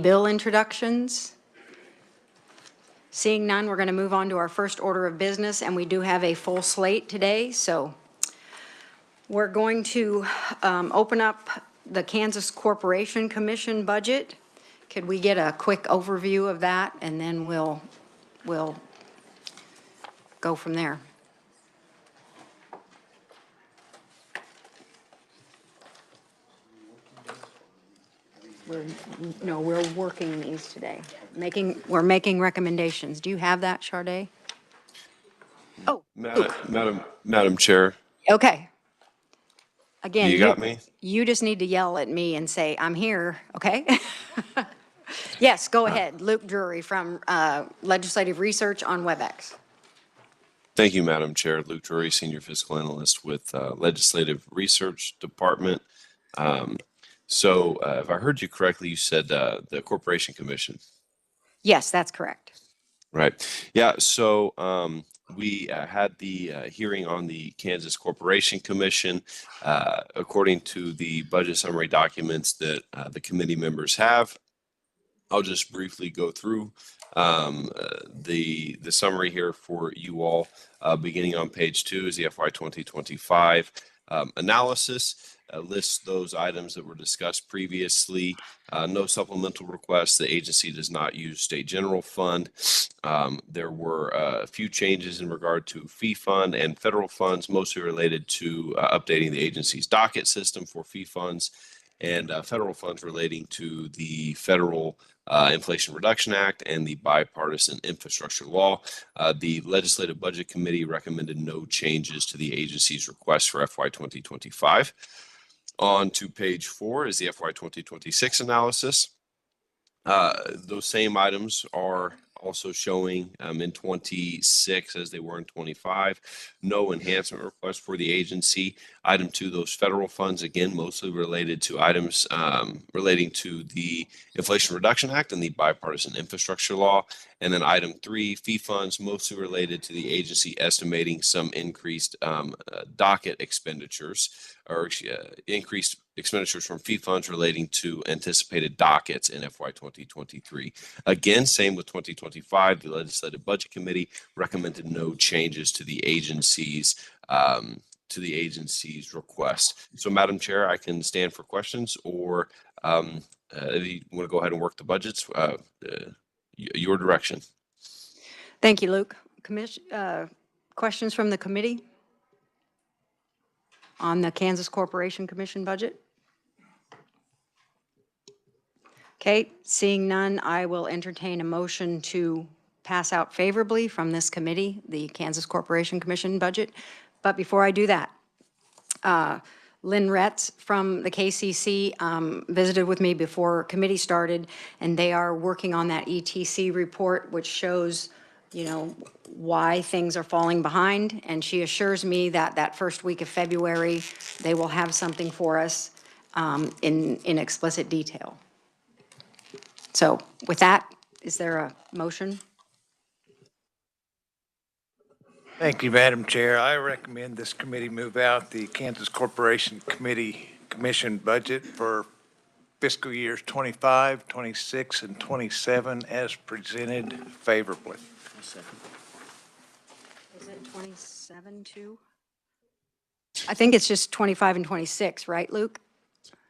Bill introductions? Seeing none, we're going to move on to our first order of business, and we do have a full slate today. So we're going to open up the Kansas Corporation Commission budget. Could we get a quick overview of that, and then we'll go from there. We're working these today. We're making recommendations. Do you have that, Sharday? Oh, Madam Chair. Okay. Again, You got me? You just need to yell at me and say, I'm here, okay? Yes, go ahead. Luke Drury from Legislative Research on WebEx. Thank you, Madam Chair. Luke Drury, Senior Fiscal Analyst with Legislative Research Department. If I heard you correctly, you said the Corporation Commission. Yes, that's correct. Right. Yeah. So we had the hearing on the Kansas Corporation Commission. According to the budget summary documents that the committee members have, I'll just briefly go through the summary here for you all. Beginning on page 2 is the FY 2025 analysis. Lists those items that were discussed previously. No supplemental requests. The agency does not use state general fund. There were a few changes in regard to fee fund and federal funds, mostly related to updating the agency's docket system for fee funds, and federal funds relating to the federal Inflation Reduction Act and the bipartisan infrastructure law. The Legislative Budget Committee recommended no changes to the agency's request for FY 2025. On to page 4 is the FY 2026 analysis. Those same items are also showing in 26 as they were in 25. No enhancement request for the agency. Item 2, those federal funds, again, mostly related to items relating to the Inflation Reduction Act and the bipartisan infrastructure law. And then item 3, fee funds, mostly related to the agency estimating some increased docket expenditures or increased expenditures from fee funds relating to anticipated dockets in FY 2023. Again, same with 2025. The Legislative Budget Committee recommended no changes to the agency's request. So, Madam Chair, I can stand for questions, or if you want to go ahead and work the budgets, your direction. Thank you, Luke. Questions from the committee on the Kansas Corporation Commission budget? Okay, seeing none, I will entertain a motion to pass out favorably from this committee, the Kansas Corporation Commission budget. But before I do that, Lynn Retz from the KCC visited with me before committee started, and they are working on that ETC report, which shows, why things are falling behind. And she assures me that that first week of February, they will have something for us in explicit detail. So with that, is there a motion? Thank you, Madam Chair. I recommend this committee move out the Kansas Corporation Commission budget for fiscal years 25, 26, and 27 as presented favorably. Is it 27 too? I think it's just 25 and 26, right, Luke?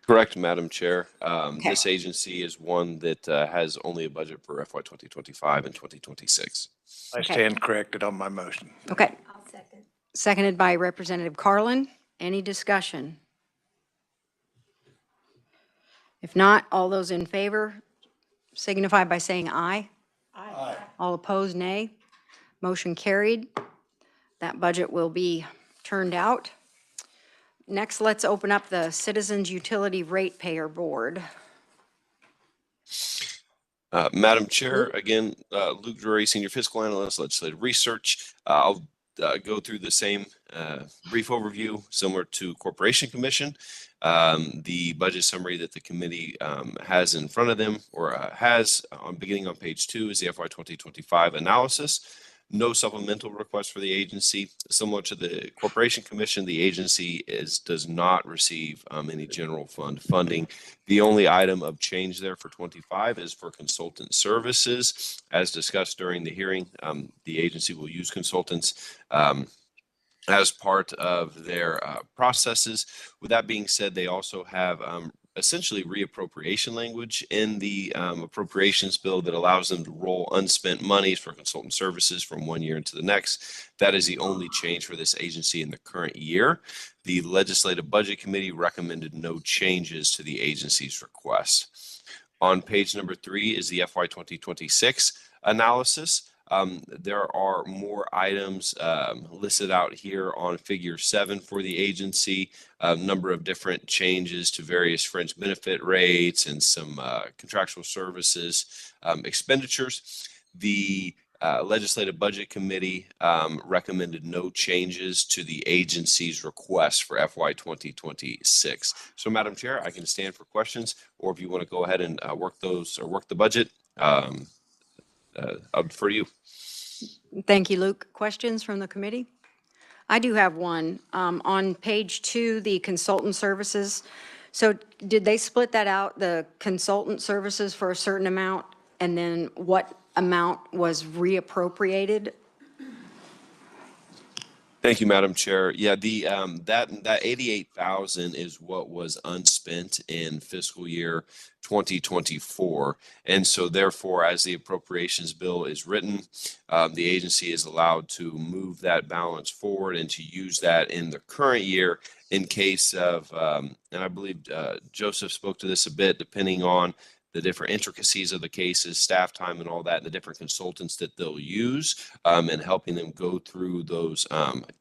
Correct, Madam Chair. Okay. This agency is one that has only a budget for FY 2025 and 2026. I stand corrected on my motion. Okay. I'll second. Seconded by Representative Carlin. Any discussion? If not, all those in favor signify by saying aye. Aye. All opposed, nay. Motion carried. That budget will be turned out. Next, let's open up the Citizens Utility Ratepayer Board. Madam Chair, again, Luke Drury, Senior Fiscal Analyst, Legislative Research. I'll go through the same brief overview similar to Corporation Commission. The budget summary that the committee has in front of them, or has beginning on page 2, is the FY 2025 analysis. No supplemental request for the agency. Similar to the Corporation Commission, the agency does not receive any general fund funding. The only item of change there for 25 is for consultant services. As discussed during the hearing, the agency will use consultants as part of their processes. With that being said, they also have essentially reappropriation language in the appropriations bill that allows them to roll unspent monies for consultant services from one year into the next. That is the only change for this agency in the current year. The Legislative Budget Committee recommended no changes to the agency's request. On page number 3 is the FY 2026 analysis. There are more items listed out here on figure 7 for the agency, a number of different changes to various fringe benefit rates and some contractual services expenditures. The Legislative Budget Committee recommended no changes to the agency's request for FY 2026. So, Madam Chair, I can stand for questions, or if you want to go ahead and work the budget, I'll defer to you. Thank you, Luke. Questions from the committee? I do have one. On page 2, the consultant services. So did they split that out, the consultant services for a certain amount, and then what amount was reappropriated? Thank you, Madam Chair. Yeah, the that 88,000 is what was unspent in fiscal year 2024, and so therefore, as the appropriations bill is written, the agency is allowed to move that balance forward and to use that in the current year in case of, and I believe Joseph spoke to this a bit, depending on the different intricacies of the cases, staff time and all that, and the different consultants that they'll use, and helping them go through those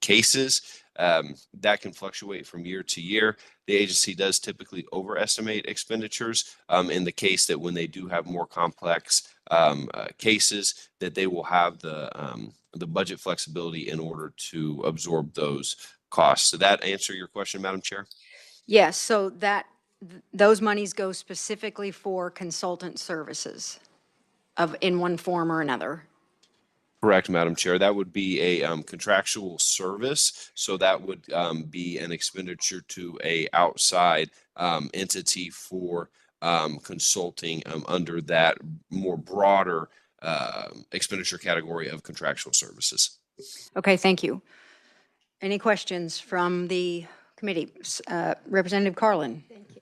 cases. That can fluctuate from year to year. The agency does typically overestimate expenditures in the case that when they do have more complex cases, that they will have the budget flexibility in order to absorb those costs. Did that answer your question, Madam Chair? Yes, so those monies go specifically for consultant services in one form or another. Correct, Madam Chair. That would be a contractual service. So that would be an expenditure to a outside entity for consulting under that more broader expenditure category of contractual services. Okay, thank you. Any questions from the committee? Representative Carlin. Thank you.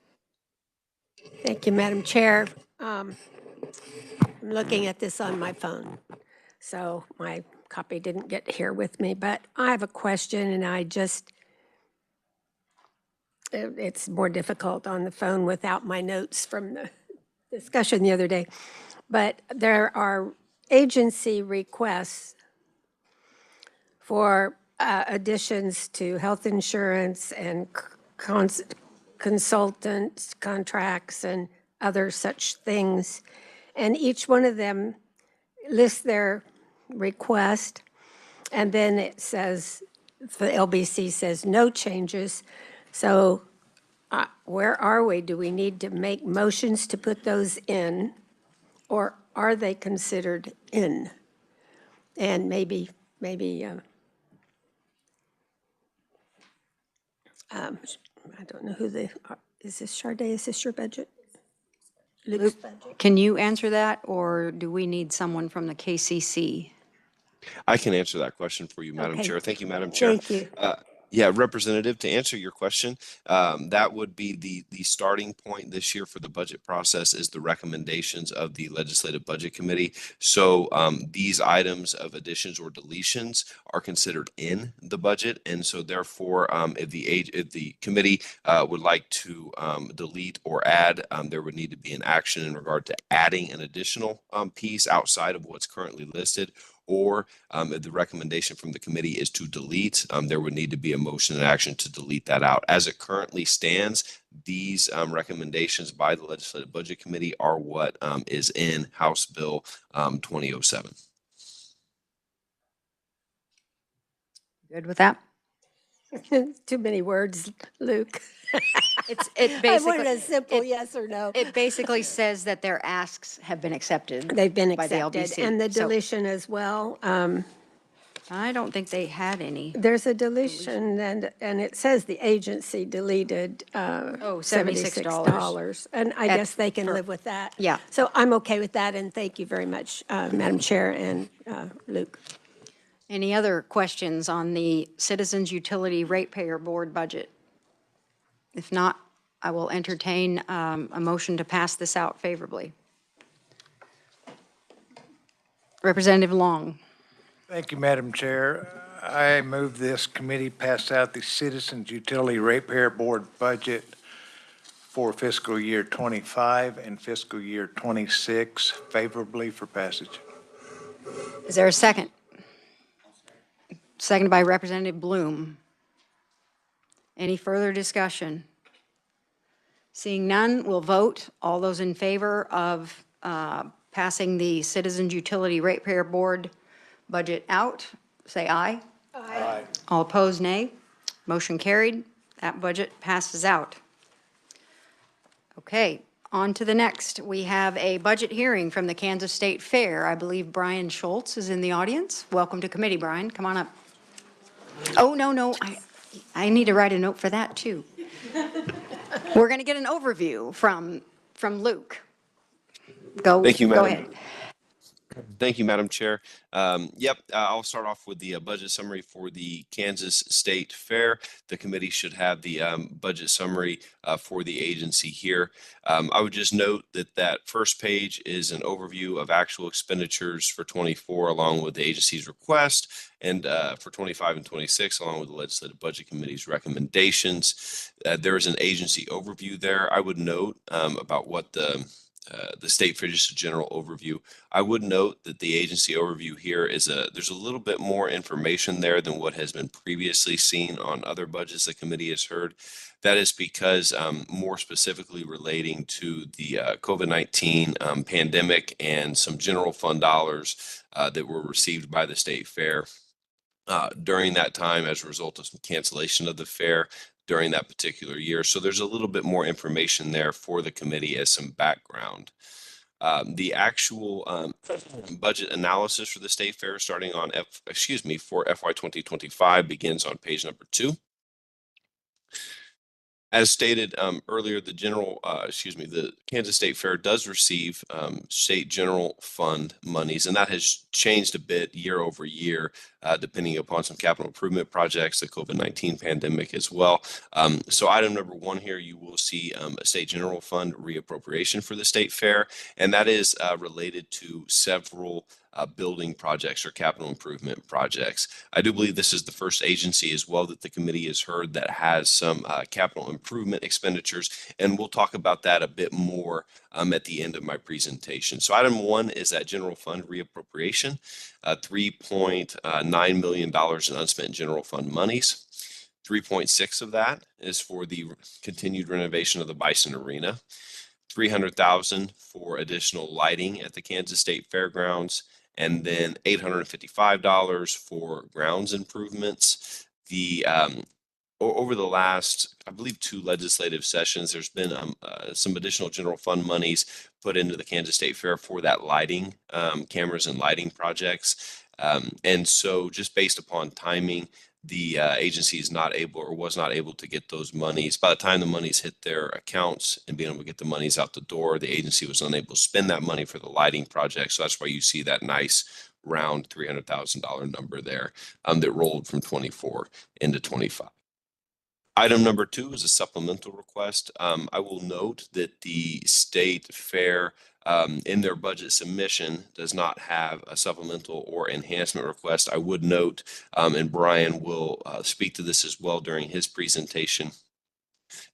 Thank you, Madam Chair. I'm looking at this on my phone, so my copy didn't get here with me, but I have a question, and it's more difficult on the phone without my notes from the discussion the other day. But there are agency requests for additions to health insurance and consultant contracts and other such things. And each one of them lists their request, and then it says, the LBC says no changes. So where are we? Do we need to make motions to put those in, or are they considered in? And maybe I don't know who is this Sade? Is this your budget? Luke's budget? Can you answer that, or do we need someone from the KCC? I can answer that question for you, Madam Okay. Chair. Thank you, Madam Chair. Thank you. Yeah, Representative, to answer your question, that would be the starting point this year for the budget process is the recommendations of the Legislative Budget Committee. So these items of additions or deletions are considered in the budget. And so therefore, if the committee would like to delete or add, there would need to be an action in regard to adding an additional piece outside of what's currently listed. Or if the recommendation from the committee is to delete, there would need to be a motion and action to delete that out. As it currently stands, these recommendations by the Legislative Budget Committee are what is in House Bill 2007. Good with that? Too many words, Luke. It I wanted basically, a simple yes or no. it basically says that their asks have been accepted. They've been by the accepted, LBC. and the So- deletion as well. I don't think they had any. There's a deletion, and it says the agency deleted Oh, $76. And I guess they can live with that. Yeah. So I'm okay with that, and thank you very much, Madam Chair and Luke. Any other questions on the Citizens Utility Ratepayer Board budget? If not, I will entertain a motion to pass this out favorably. Representative Long. Thank you, Madam Chair. I move this committee pass out the Citizens Utility Ratepayer Board budget for fiscal year 25 and fiscal year 26 favorably for passage. Is there a second? Seconded by Representative Bloom. Any further discussion? Seeing none, we'll vote. All those in favor of passing the Citizens Utility Ratepayer Board budget out, say aye. Aye. All opposed, nay. Motion carried. That budget passes out. Okay, on to the next. We have a budget hearing from the Kansas State Fair. I believe Brian Schultz is in the audience. Welcome to committee, Brian. Come on up. Oh, no, I need to write a note for that, too. We're going to get an overview from Luke. Thank you, Go Madam. ahead. Thank you, Madam Chair. I'll start off with the budget summary for the Kansas State Fair. The committee should have the budget summary for the agency here. I would just note that first page is an overview of actual expenditures for 24 along with the agency's request, and for 25 and 26 along with the Legislative Budget Committee's recommendations. There is an agency overview there. I would note about what the state fair, just a general overview. I would note that the agency overview here there's a little bit more information there than what has been previously seen on other budgets the committee has heard. That is because more specifically relating to the COVID-19 pandemic and some general fund dollars that were received by the state fair during that time as a result of some cancellation of the fair during that particular year. So there's a little bit more information there for the committee as some background. The actual budget analysis for the state fair starting on for FY 2025 begins on page number 2. As stated earlier, the Kansas State Fair does receive state general fund monies, and that has changed a bit year over year, depending upon some capital improvement projects, the COVID-19 pandemic as well. So item number 1 here, you will see a state general fund reappropriation for the state fair, and that is related to several building projects or capital improvement projects. I do believe this is the first agency as well that the committee has heard that has some capital improvement expenditures, and we'll talk about that a bit more at the end of my presentation. So item 1 is that general fund reappropriation, $3.9 million in unspent general fund monies. 3.6 of that is for the continued renovation of the Bison Arena. $300,000 for additional lighting at the Kansas State Fairgrounds, and then $855 for grounds improvements. Over the last, I believe, 2 legislative sessions, there's been some additional general fund monies put into the Kansas State Fair for that lighting, cameras and lighting projects. And so just based upon timing, the agency is not able or was not able to get those monies. By the time the monies hit their accounts and being able to get the monies out the door, the agency was unable to spend that money for the lighting project. So that's why you see that nice round $300,000 number there that rolled from 24 into 25. Item number 2 is a supplemental request. I will note that the state fair in their budget submission does not have a supplemental or enhancement request. I would note, and Brian will speak to this as well during his presentation,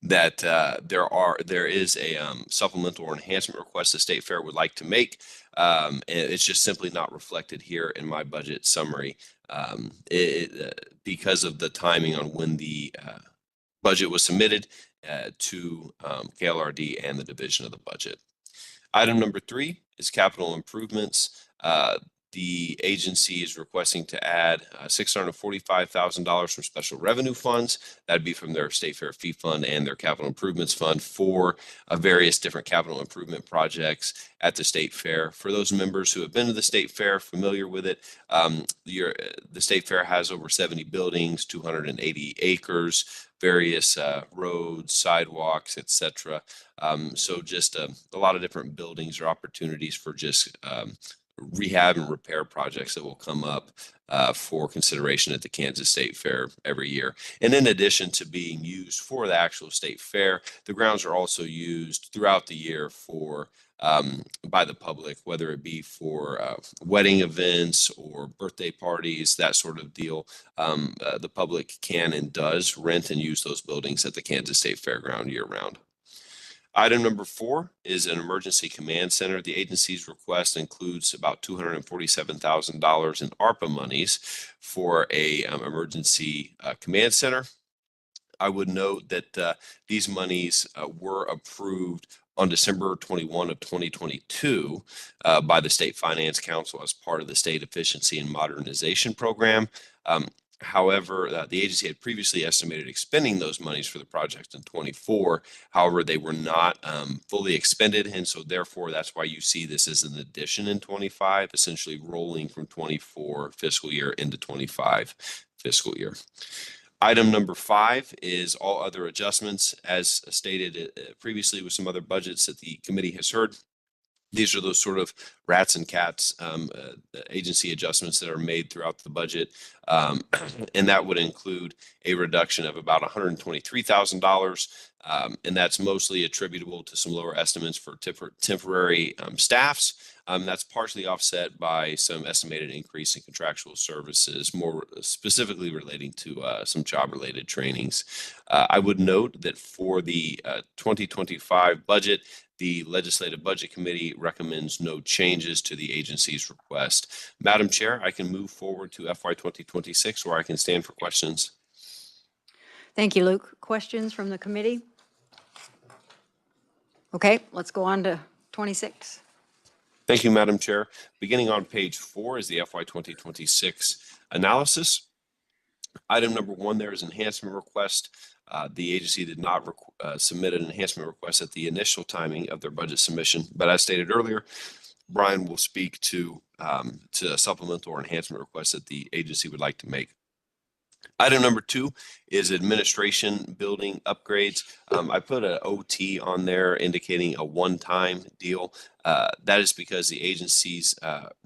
that there is a supplemental or enhancement request the state fair would like to make. And it's just simply not reflected here in my budget summary because of the timing on when the budget was submitted to KLRD and the division of the budget. Item number 3 is capital improvements. the agency is requesting to add $645,000 from special revenue funds. That'd be from their State Fair Fee Fund and their Capital Improvements Fund for various different capital improvement projects at the State Fair. For those members who have been to the State Fair, familiar with it, the State Fair has over 70 buildings, 280 acres, various roads, sidewalks, etc. So just a lot of different buildings or opportunities for just rehab and repair projects that will come up for consideration at the Kansas State Fair every year. And in addition to being used for the actual State Fair, the grounds are also used throughout the year for by the public, whether it be for wedding events or birthday parties, that sort of deal. The public can and does rent and use those buildings at the Kansas State Fairground year-round. Item number 4 is an emergency command center. The agency's request includes about $247,000 in ARPA monies for a emergency command center. I would note that these monies were approved on December 21 of 2022 by the State Finance Council as part of the State Efficiency and Modernization Program. However, the agency had previously estimated expending those monies for the project in 24. However, they were not fully expended. And so therefore, that's why you see this as an addition in 25, essentially rolling from 24 fiscal year into 25 fiscal year. Item number 5 is all other adjustments, as stated previously with some other budgets that the committee has heard. These are those sort of rats and cats agency adjustments that are made throughout the budget. And that would include a reduction of about $123,000. And that's mostly attributable to some lower estimates for temporary staffs. That's partially offset by some estimated increase in contractual services, more specifically relating to some job-related trainings. I would note that for the 2025 budget, the Legislative Budget Committee recommends no changes to the agency's request. Madam Chair, I can move forward to FY 2026, or I can stand for questions. Thank you, Luke. Questions from the committee? Okay, let's go on to 26. Thank you, Madam Chair. Beginning on page 4 is the FY 2026 analysis. Item number 1 there is enhancement request. The agency did not submit an enhancement request at the initial timing of their budget submission, but as stated earlier, Brian will speak to a supplemental or enhancement request that the agency would like to make. Item number 2 is administration building upgrades. I put an OT on there indicating a one-time deal. That is because the agency's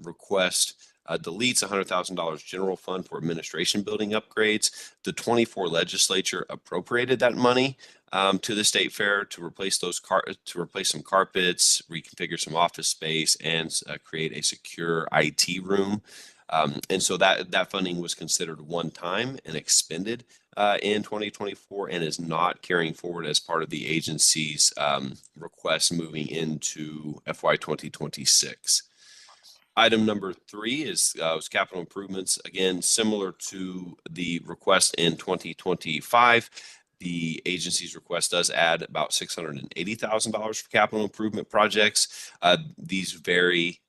request deletes $100,000 general fund for administration building upgrades. The 24 legislature appropriated that money to the State Fair to replace some carpets, reconfigure some office space, and create a secure IT room. And so that funding was considered one time and expended in 2024 and is not carrying forward as part of the agency's request moving into FY 2026. Item number 3 is capital improvements. Again, similar to the request in 2025, the agency's request does add about $680,000 for capital improvement projects. These vary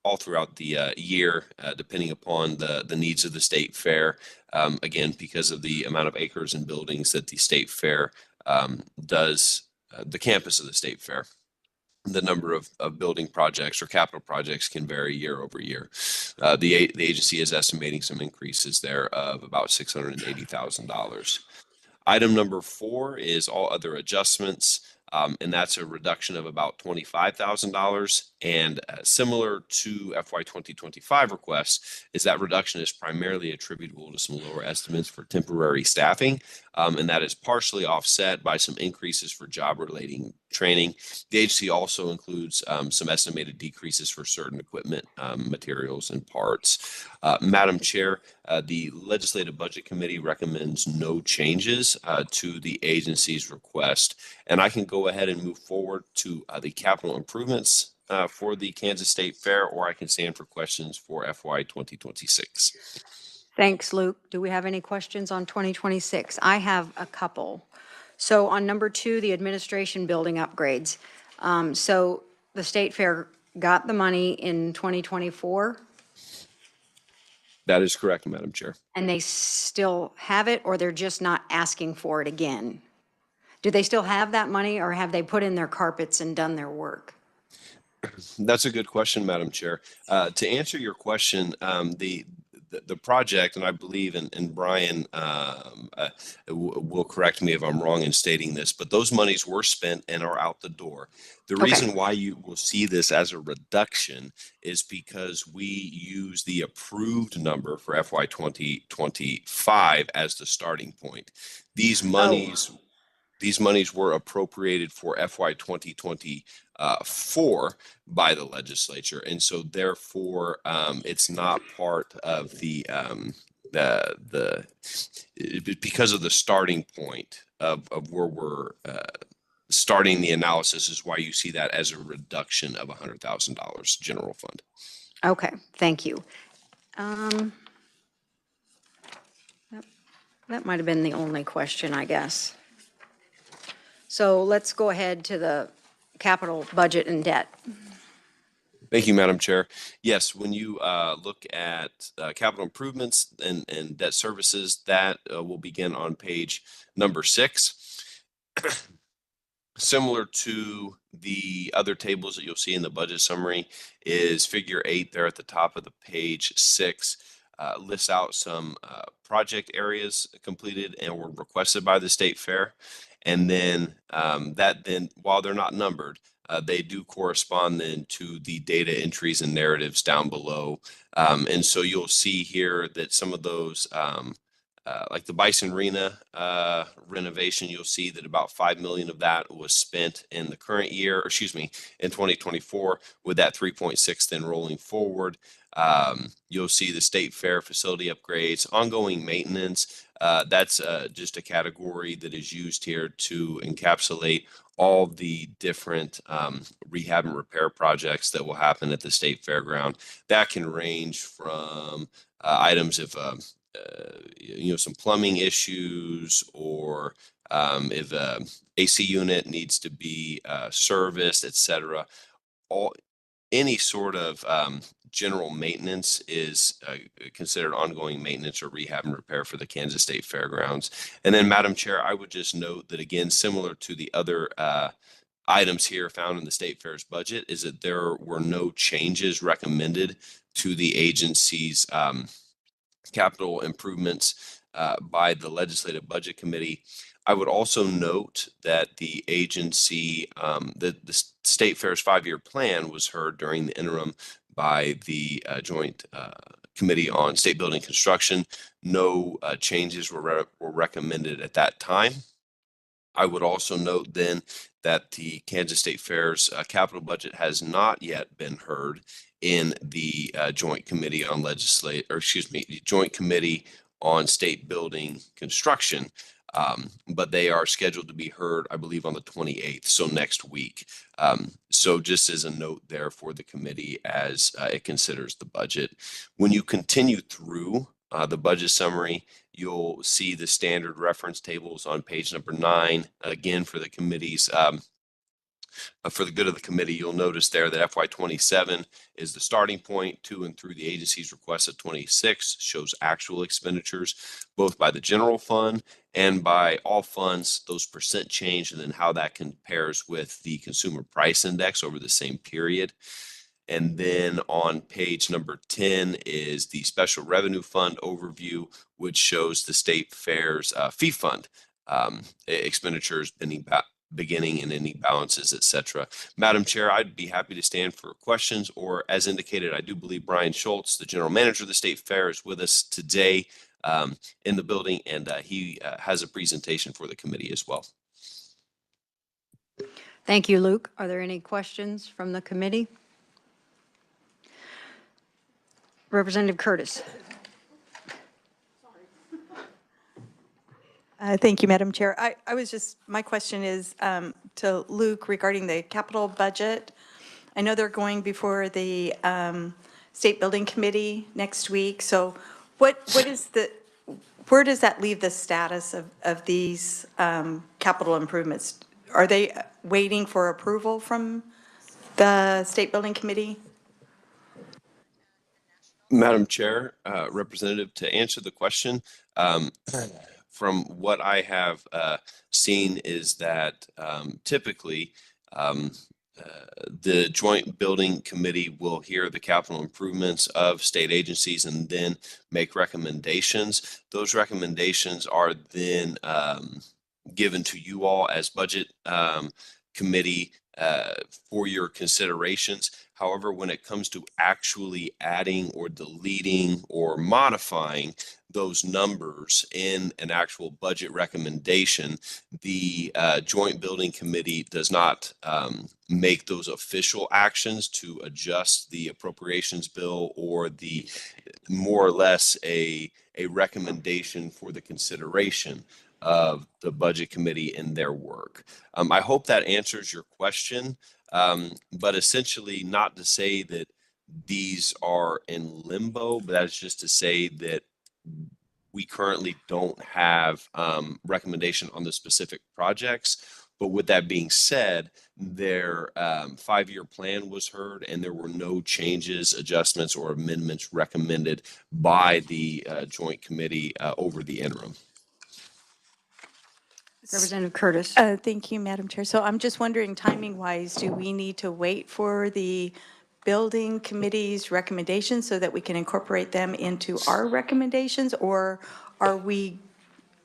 all throughout the year, depending upon the needs of the State Fair. Again, because of the amount of acres and buildings that the State Fair does, the campus of the State Fair. The number of building projects or capital projects can vary year over year. The agency is estimating some increases there of about $680,000. Item number 4 is all other adjustments, and that's a reduction of about $25,000. And similar to FY 2025 requests, is that reduction is primarily attributable to some lower estimates for temporary staffing, and that is partially offset by some increases for job-relating training. The agency also includes some estimated decreases for certain equipment, materials, and parts. Madam Chair, the Legislative Budget Committee recommends no changes to the agency's request, and I can go ahead and move forward to the capital improvements for the Kansas State Fair, or I can stand for questions for FY 2026. Thanks, Luke. Do we have any questions on 2026? I have a couple. So on number 2, the administration building upgrades. So the State Fair got the money in 2024, That is correct, Madam Chair. And they still have it, or they're just not asking for it again? Do they still have that money, or have they put in their carpets and done their work? That's a good question, Madam Chair. To answer your question, the project, and I believe, and Brian will correct me if I'm wrong in stating this, but those monies were spent and are out the door. The Okay. reason why you will see this as a reduction is because we use the approved number for FY 2025 as the starting point. These monies were appropriated for FY 2024 by the legislature, and so therefore it's not part of the because of the starting point of where we're starting the analysis is why you see that as a reduction of $100,000 general fund. Okay, thank you. That might have been the only question, I guess. So let's go ahead to the capital budget and debt. Thank you, Madam Chair. Yes, when you look at capital improvements and debt services, that will begin on page number 6. Similar to the other tables that you'll see in the budget summary is figure 8 there at the top of the page. 6 lists out some project areas completed and were requested by the State Fair. And then while they're not numbered, they do correspond then to the data entries and narratives down below. And so you'll see here that some of those like the Bison Arena renovation, you'll see that about $5 million of that was spent in the current year, or excuse me, in 2024, with that 3.6 then rolling forward. You'll see the State Fair facility upgrades, ongoing maintenance. That's just a category that is used here to encapsulate all the different rehab and repair projects that will happen at the State Fairground. That can range from items of some plumbing issues, or if a AC unit needs to be serviced, etc. Any sort of general maintenance is considered ongoing maintenance or rehab and repair for the Kansas State Fairgrounds. And then, Madam Chair, I would just note that, again, similar to the other items here found in the State Fair's budget, is that there were no changes recommended to the agency's capital improvements by the Legislative Budget Committee. I would also note that the agency, the State Fair's 5-year plan was heard during the interim by the Joint Committee on State Building Construction. No changes were recommended at that time. I would also note then that the Kansas State Fair's capital budget has not yet been heard in the Joint Committee on the Joint Committee on State Building Construction. But they are scheduled to be heard, I believe, on the 28th, so next week. So just as a note there for the committee as it considers the budget. When you continue through the budget summary, you'll see the standard reference tables on page number 9. Again, for the committee's for the good of the committee, you'll notice there that FY 27 is the starting point to and through the agency's request of 26 shows actual expenditures, both by the general fund and by all funds, those percent change, and then how that compares with the consumer price index over the same period. And then on page number 10 is the special revenue fund overview, which shows the State Fair's fee fund expenditures beginning and ending balances, etc. Madam Chair, I'd be happy to stand for questions, or as indicated, I do believe Brian Schultz, the general manager of the State Fair, is with us today in the building, and he has a presentation for the committee as well. Thank you, Luke. Are there any questions from the committee? Representative Curtis. Thank you, Madam Chair. My question is to Luke regarding the capital budget. I know they're going before the State Building Committee next week. So where does that leave the status of these capital improvements? Are they waiting for approval from the State Building Committee? Madam Chair, Representative, to answer the question, from what I have seen is that typically the Joint Building Committee will hear the capital improvements of state agencies and then make recommendations. Those recommendations are then given to you all as budget committee for your considerations. However, when it comes to actually adding or deleting or modifying those numbers in an actual budget recommendation, the Joint Building Committee does not make those official actions to adjust the appropriations bill or the more or less a recommendation for the consideration of the budget committee in their work. I hope that answers your question, but essentially not to say that these are in limbo, but that's just to say that we currently don't have recommendation on the specific projects. But with that being said, their 5-year plan was heard and there were no changes, adjustments, or amendments recommended by the joint committee over the interim. Representative Curtis. Thank you, Madam Chair. So I'm just wondering, timing-wise, do we need to wait for the building committee's recommendations so that we can incorporate them into our recommendations? Or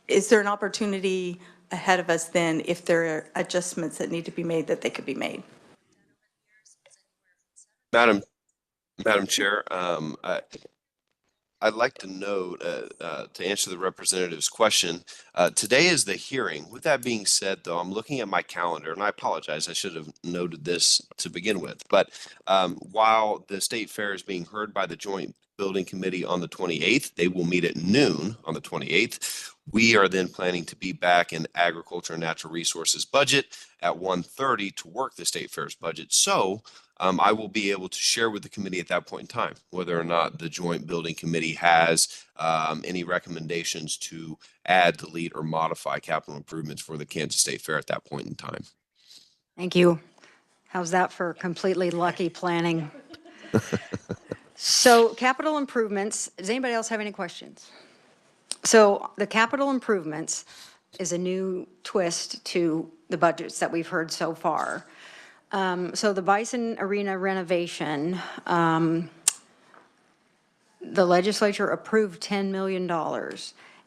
is there an opportunity ahead of us then, if there are adjustments that need to be made, that they could be made? Madam Chair, I'd like to note, to answer the representative's question, today is the hearing. With that being said, though, I'm looking at my calendar, and I apologize, I should have noted this to begin with. But while the state fair is being heard by the Joint Building Committee on the 28th, they will meet at noon on the 28th. We are then planning to be back in Agriculture and Natural Resources budget at 1:30 to work the state fair's budget. So I will be able to share with the committee at that point in time whether or not the Joint Building Committee has any recommendations to add, delete, or modify capital improvements for the Kansas State Fair at that point in time. Thank you. How's that for completely lucky planning? So capital improvements, does anybody else have any questions? So the capital improvements is a new twist to the budgets that we've heard so far. So the Bison Arena renovation, the legislature approved $10 million.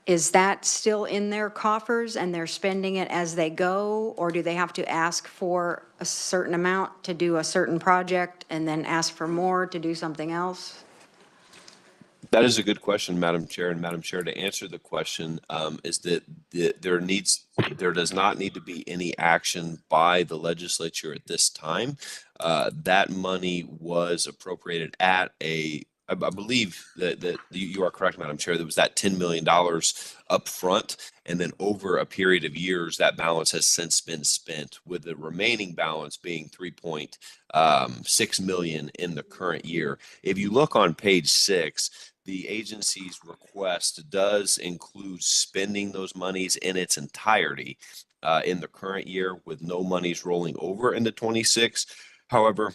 Is that still in their coffers and they're spending it as they go? Or do they have to ask for a certain amount to do a certain project and then ask for more to do something else? That is a good question, Madam Chair. And Madam Chair, to answer the question, is that there does not need to be any action by the legislature at this time. That money was appropriated at I believe that you are correct, Madam Chair. There was that $10 million up front, and then over a period of years, that balance has since been spent, with the remaining balance being $3.6 million in the current year. If you look on page 6, the agency's request does include spending those monies in its entirety in the current year, with no monies rolling over into 26. However,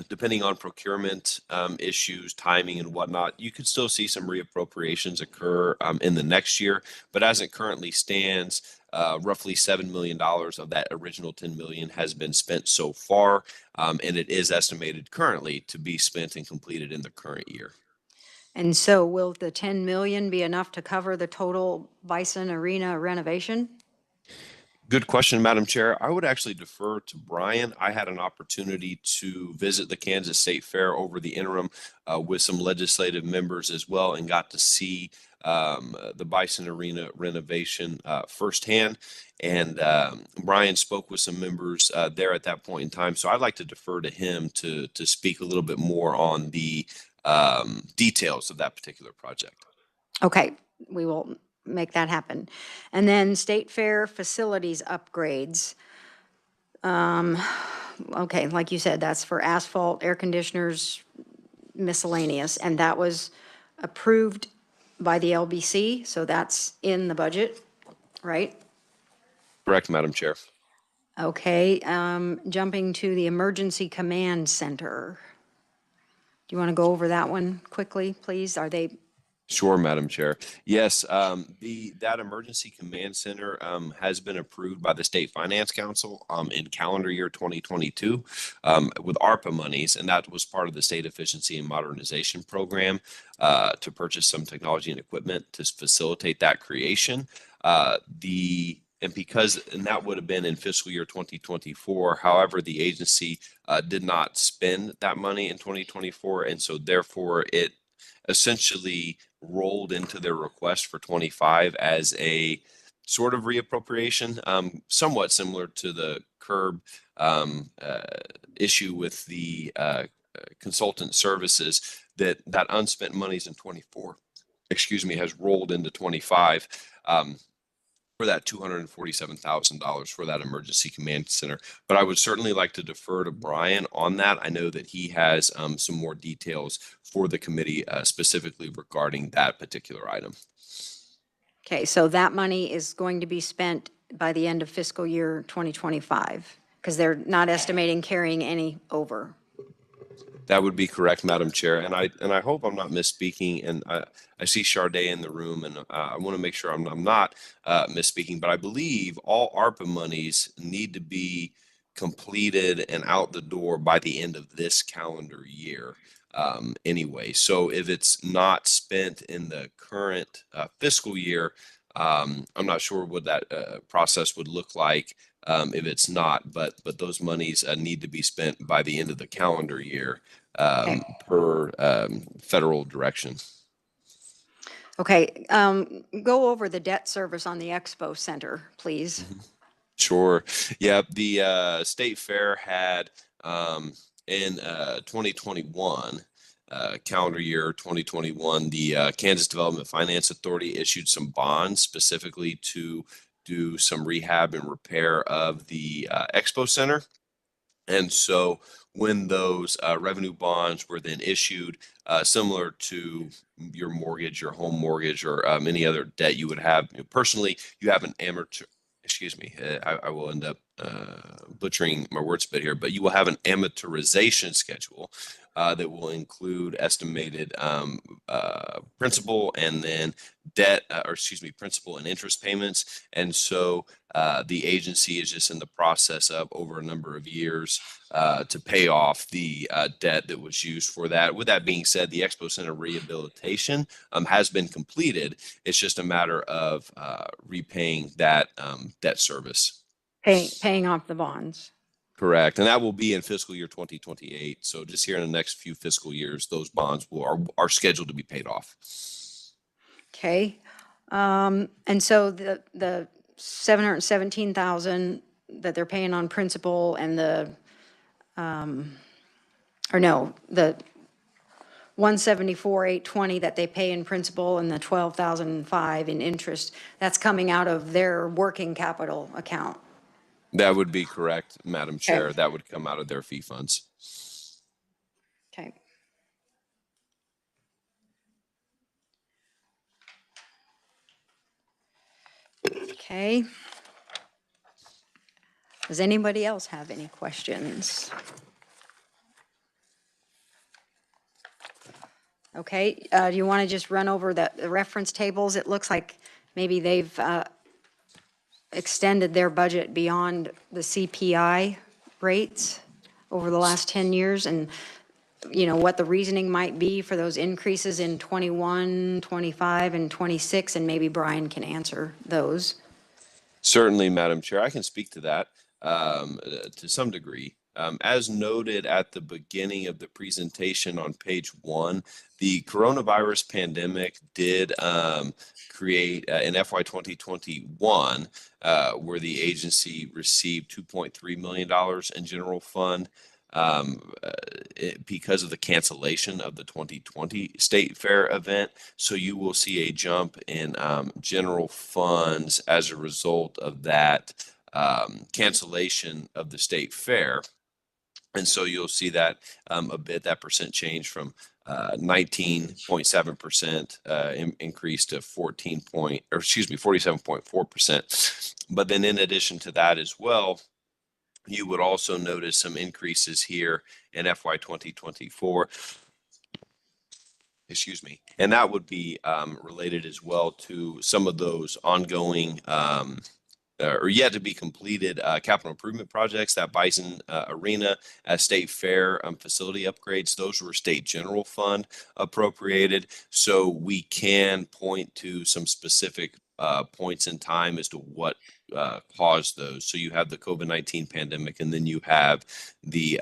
depending on procurement issues, timing, and whatnot, you could still see some reappropriations occur in the next year. But as it currently stands, roughly $7 million of that original $10 million has been spent so far, and it is estimated currently to be spent and completed in the current year. And so will the 10 million be enough to cover the total Bison Arena renovation? Good question, Madam Chair. I would actually defer to Brian. I had an opportunity to visit the Kansas State Fair over the interim with some legislative members as well, and got to see the Bison Arena renovation firsthand. And Brian spoke with some members there at that point in time. So I'd like to defer to him to speak a little bit more on the details of that particular project. Okay, we will make that happen. And then State Fair facilities upgrades. Okay, like you said, that's for asphalt, air conditioners, miscellaneous, and that was approved by the LBC, so that's in the budget, right? Correct, Madam Chair. Okay, jumping to the Emergency Command Center. you want to go over that one quickly, please? Are they, Sure, Madam Chair. Yes, that emergency command center has been approved by the State Finance Council in calendar year 2022 with ARPA monies, and that was part of the State Efficiency and Modernization Program to purchase some technology and equipment to facilitate that creation. And that would have been in fiscal year 2024. However, the agency did not spend that money in 2024, and so therefore it essentially rolled into their request for 25 as a sort of reappropriation, somewhat similar to the CURB issue with the consultant services, that unspent monies in 24, has rolled into 25. For that $247,000 for that emergency command center. But I would certainly like to defer to Brian on that. I know that he has some more details for the committee specifically regarding that particular item. okay, so that money is going to be spent by the end of fiscal year 2025, because they're not estimating carrying any over. That would be correct, Madam Chair. And I hope I'm not misspeaking. And I see Charday in the room, and I want to make sure I'm not misspeaking. But I believe all ARPA monies need to be completed and out the door by the end of this calendar year. Anyway, so if it's not spent in the current fiscal year, I'm not sure what that process would look like if it's not, but those monies need to be spent by the end of the calendar year per federal direction. Okay, go over the debt service on the Expo Center, please. Sure. Yeah, the State Fair had in 2021, calendar year 2021, the Kansas Development Finance Authority issued some bonds specifically to do some rehab and repair of the Expo Center. And so when those revenue bonds were then issued, similar to your mortgage, your home mortgage, or any other debt you would have, personally, you have an I will end up butchering my words a bit here, but you will have an amortization schedule that will include estimated principal and then principal and interest payments. And so the agency is just in the process of, over a number of years, to pay off the debt that was used for that. With that being said, the Expo Center rehabilitation has been completed. It's just a matter of repaying that debt service. Paying off the bonds. Correct. And that will be in fiscal year 2028. So just here in the next few fiscal years, those bonds are scheduled to be paid off. Okay. And so the 717,000 that they're paying on principal and the 174,820 that they pay in principal and the 12,005 in interest, that's coming out of their working capital account. That would be correct, Madam Chair. That would come out of their fee funds. Okay. Okay. Does anybody else have any questions? Okay, do you want to just run over the reference tables? It looks like maybe they've extended their budget beyond the CPI rates over the last 10 years, and what the reasoning might be for those increases in 21, 25, and 26, and maybe Brian can answer those. Certainly, Madam Chair, I can speak to that to some degree. As noted at the beginning of the presentation on page 1, the coronavirus pandemic did create in FY 2021 where the agency received $2.3 million in general fund because of the cancellation of the 2020 State Fair event. So you will see a jump in general funds as a result of that cancellation of the State Fair. And so you'll see that a bit, that percent change from 19.7% increase to 47.4%. But then in addition to that as well, you would also notice some increases here in FY 2024 excuse me, and that would be related as well to some of those ongoing or yet to be completed capital improvement projects. That Bison Arena State Fair facility upgrades, those were state general fund appropriated. So we can point to some specific points in time as to what caused those. So you have the COVID-19 pandemic, and then you have the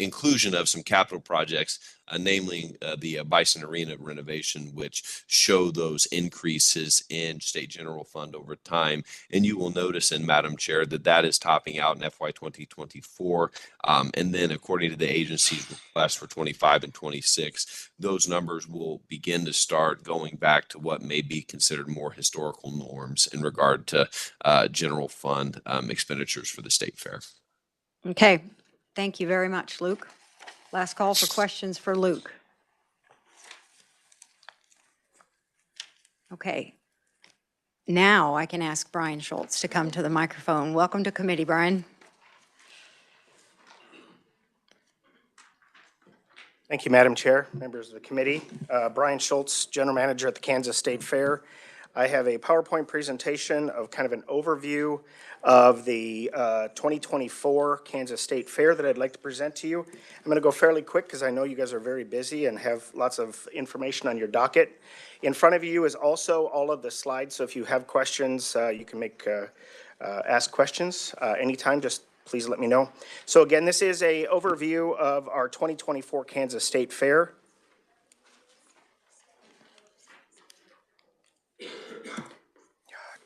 inclusion of some capital projects, namely the Bison Arena renovation, which show those increases in state general fund over time. And you will notice, in Madam Chair, that that is topping out in FY 2024. And then according to the agency's request for 25 and 26, those numbers will begin to start going back to what may be considered more historical norms in regard to general fund expenditures for the state fair. Okay, thank you very much, Luke. Last call for questions for Luke. Okay. Now I can ask Brian Schultz to come to the microphone. Welcome to committee, Brian. Thank you, Madam Chair, members of the committee. Brian Schultz, General Manager at the Kansas State Fair. I have a PowerPoint presentation of kind of an overview of the 2024 Kansas State Fair that I'd like to present to you. I'm going to go fairly quick because I know you guys are very busy and have lots of information on your docket. In front of you is also all of the slides, so if you have questions, you can ask questions anytime. Just please let me know. So again, this is an overview of our 2024 Kansas State Fair.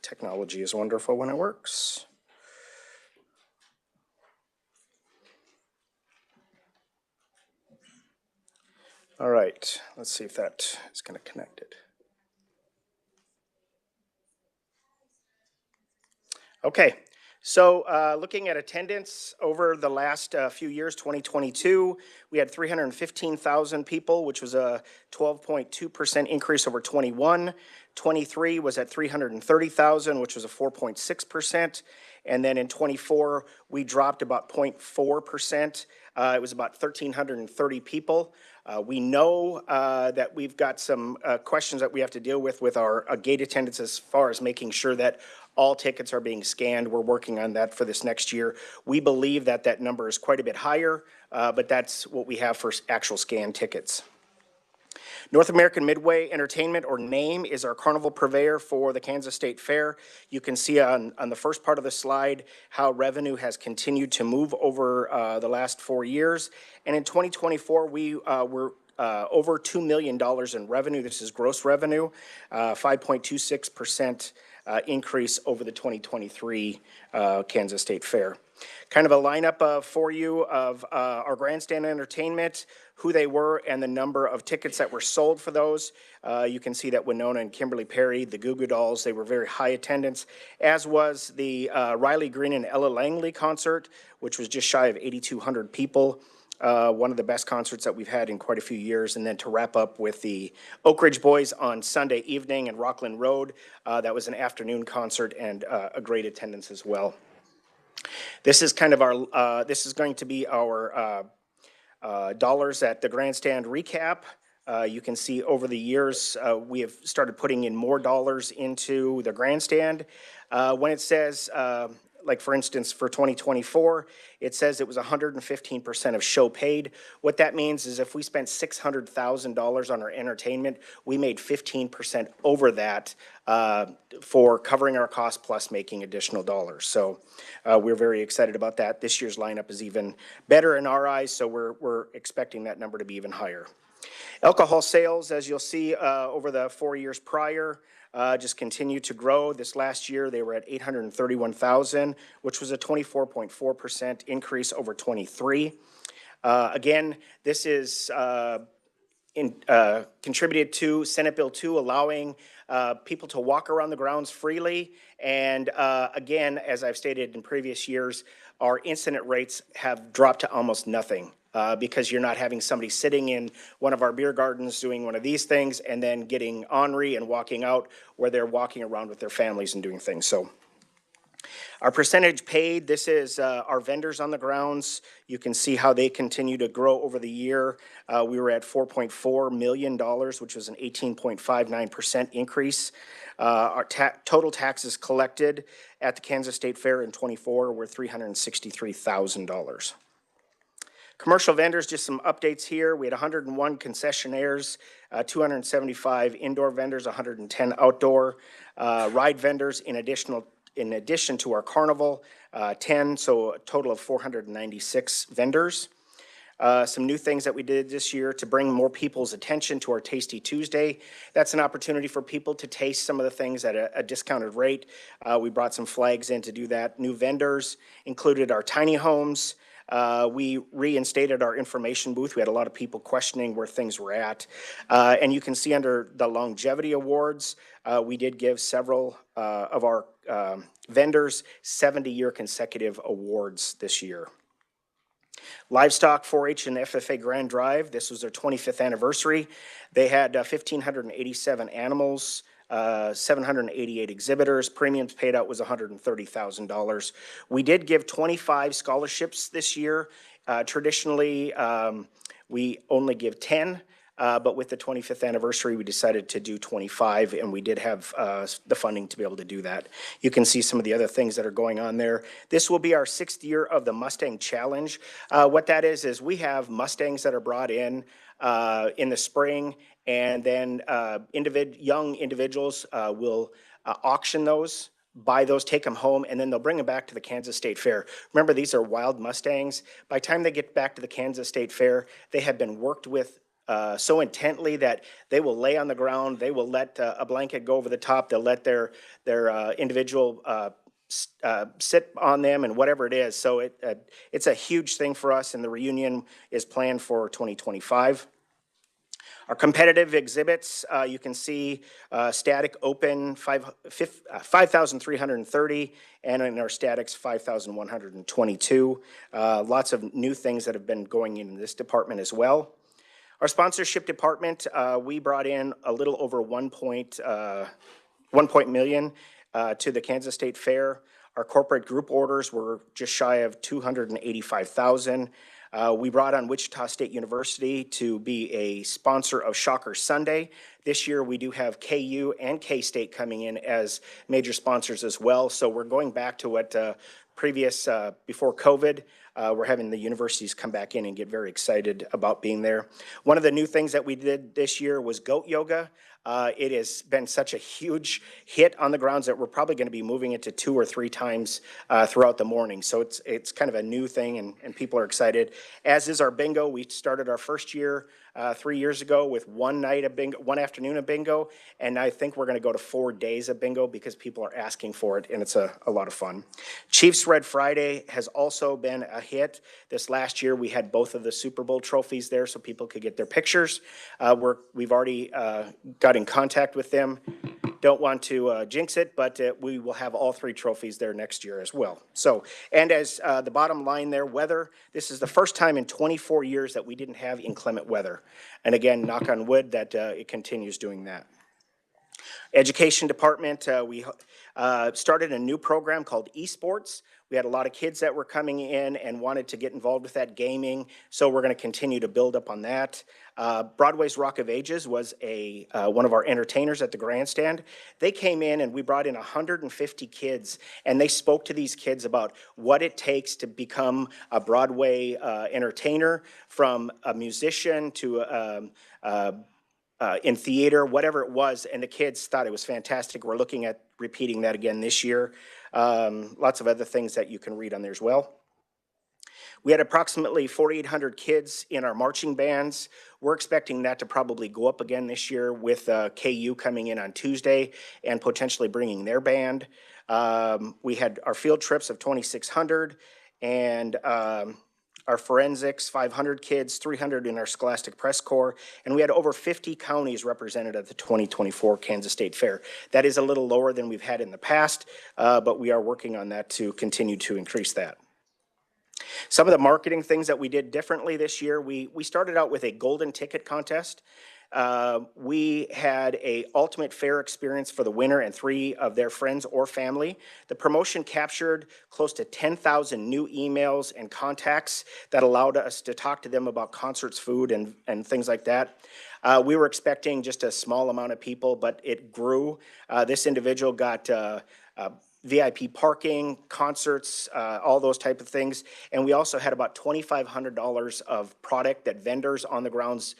Technology is wonderful when it works. All right, let's see if that is going to connect it. Okay, so looking at attendance over the last few years, 2022, we had 315,000 people, which was a 12.2% increase over 21. 23 was at 330,000, which was a 4.6%. And then in 24, we dropped about 0.4%. It was about 1,330 people. We know that we've got some questions that we have to deal with our gate attendance as far as making sure that all tickets are being scanned. We're working on that for this next year. We believe that that number is quite a bit higher, but that's what we have for actual scanned tickets. North American Midway Entertainment, or NAME, is our carnival purveyor for the Kansas State Fair. You can see on the first part of the slide how revenue has continued to move over the last 4 years. And in 2024, we were over $2 million in revenue. This is gross revenue, 5.26% increase over the 2023 Kansas State Fair. Kind of a lineup for you of our grandstand entertainment, who they were, and the number of tickets that were sold for those. You can see that Winona and Kimberly Perry, the Goo Goo Dolls, they were very high attendance, as was the Riley Green and Ella Langley concert, which was just shy of 8,200 people. One of the best concerts that we've had in quite a few years. And then to wrap up with the Oak Ridge Boys on Sunday evening in Rockland Road. That was an afternoon concert and a great attendance as well. This is kind of our, this is going to be our dollars at the grandstand recap. You can see over the years, we have started putting in more dollars into the grandstand. When it says, like for instance, for 2024, it says it was 115% of show paid. What that means is if we spent $600,000 on our entertainment, we made 15% over that for covering our costs plus making additional dollars. So we're very excited about that. This year's lineup is even better in our eyes, so we're expecting that number to be even higher. Alcohol sales, as you'll see over the 4 years prior, just continue to grow. This last year, they were at 831,000, which was a 24.4% increase over 23. Again, this is contributed to Senate Bill 2, allowing people to walk around the grounds freely. And again, as I've stated in previous years, our incident rates have dropped to almost nothing. Because you're not having somebody sitting in one of our beer gardens doing one of these things and then getting ornery and walking out where they're walking around with their families and doing things. So Our percentage paid, this is our vendors on the grounds. You can see how they continue to grow over the year. We were at $4.4 million, which was an 18.59% increase. Our total taxes collected at the Kansas State Fair in '24 were $363,000. Commercial vendors, just some updates here. We had 101 concessionaires, 275 indoor vendors, 110 outdoor. Ride vendors in addition to our carnival, 10, so a total of 496 vendors. Some new things that we did this year to bring more people's attention to our Tasty Tuesday. That's an opportunity for people to taste some of the things at a discounted rate. We brought some flags in to do that. New vendors included our tiny homes. We reinstated our information booth. We had a lot of people questioning where things were at. And you can see under the longevity awards, we did give several of our vendors 70-year consecutive awards this year. Livestock, 4-H, and FFA Grand Drive. This was their 25th anniversary. They had 1,587 animals, 788 exhibitors. Premiums paid out was $130,000. We did give 25 scholarships this year. Traditionally, we only give 10. But with the 25th anniversary, we decided to do 25, and we did have the funding to be able to do that. You can see some of the other things that are going on there. This will be our 6th year of the Mustang Challenge. What that is we have Mustangs that are brought in the spring, and then young individuals will auction those, buy those, take them home, and then they'll bring them back to the Kansas State Fair. Remember, these are wild Mustangs. By the time they get back to the Kansas State Fair, they have been worked with so intently that they will lay on the ground. They will let a blanket go over the top. They'll let their individual sit on them and whatever it is. So it's a huge thing for us, and the reunion is planned for 2025. Our competitive exhibits, you can see static open 5,330, and in our statics 5,122. Lots of new things that have been going in this department as well. Our sponsorship department, we brought in a little over 1 million to the Kansas State Fair. Our corporate group orders were just shy of 285,000. We brought on Wichita State University to be a sponsor of Shocker Sunday. This year we do have KU and K-State coming in as major sponsors as well. So we're going back to what before COVID. We're having the universities come back in and get very excited about being there. One of the new things that we did this year was goat yoga. It has been such a huge hit on the grounds that we're probably going to be moving it to 2 or 3 times throughout the morning. So it's kind of a new thing, and people are excited. As is our bingo. We started our first year 3 years ago with one afternoon of bingo, and I think we're going to go to 4 days of bingo because people are asking for it, and it's a lot of fun. Chiefs Red Friday has also been a hit. This last year we had both of the Super Bowl trophies there so people could get their pictures. We've already got in contact with them. Don't want to jinx it, but we will have all 3 trophies there next year as well. So, and as the bottom line there, weather, this is the first time in 24 years that we didn't have inclement weather. And again, knock on wood that it continues doing that. Education department, we started a new program called esports. We had a lot of kids that were coming in and wanted to get involved with that gaming, so we're going to continue to build up on that. Broadway's Rock of Ages was one of our entertainers at the grandstand. They came in and we brought in 150 kids, and they spoke to these kids about what it takes to become a Broadway entertainer, from a musician to in theater, whatever it was, and the kids thought it was fantastic. We're looking at repeating that again this year. Lots of other things that you can read on there as well. We had approximately 4,800 kids in our marching bands. We're expecting that to probably go up again this year with KU coming in on Tuesday and potentially bringing their band. We had our field trips of 2,600, and our forensics, 500 kids, 300 in our Scholastic Press Corps, and we had over 50 counties represented at the 2024 Kansas State Fair. That is a little lower than we've had in the past, but we are working on that to continue to increase that. Some of the marketing things that we did differently this year, we started out with a golden ticket contest. We had a ultimate fair experience for the winner and 3 of their friends or family. The promotion captured close to 10,000 new emails and contacts that allowed us to talk to them about concerts, food, and things like that. We were expecting just a small amount of people, but it grew. This individual got VIP parking, concerts, all those type of things. And we also had about $2,500 of product that vendors on the grounds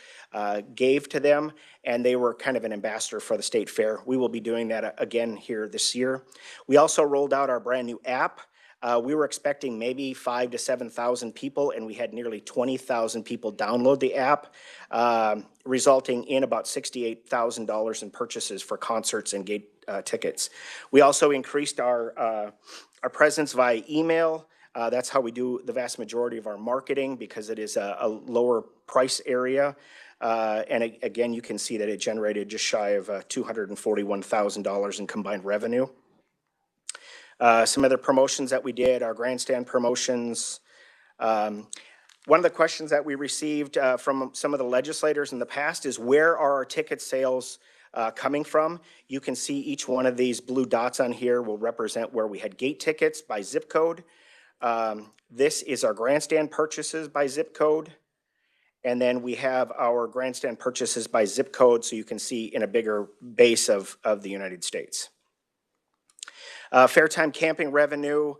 gave to them, and they were kind of an ambassador for the state fair. We will be doing that again here this year. We also rolled out our brand new app. We were expecting maybe 5,000 to 7,000 people, and we had nearly 20,000 people download the app, resulting in about $68,000 in purchases for concerts and gate tickets. We also increased our presence via email. That's how we do the vast majority of our marketing because it is a lower price area. And again, you can see that it generated just shy of $241,000 in combined revenue. Some other promotions that we did, our grandstand promotions. One of the questions that we received from some of the legislators in the past is where are our ticket sales coming from? You can see each one of these blue dots on here will represent where we had gate tickets by zip code. This is our grandstand purchases by zip code. And then we have our grandstand purchases by zip code, so you can see in a bigger base of the United States. Fair time camping revenue,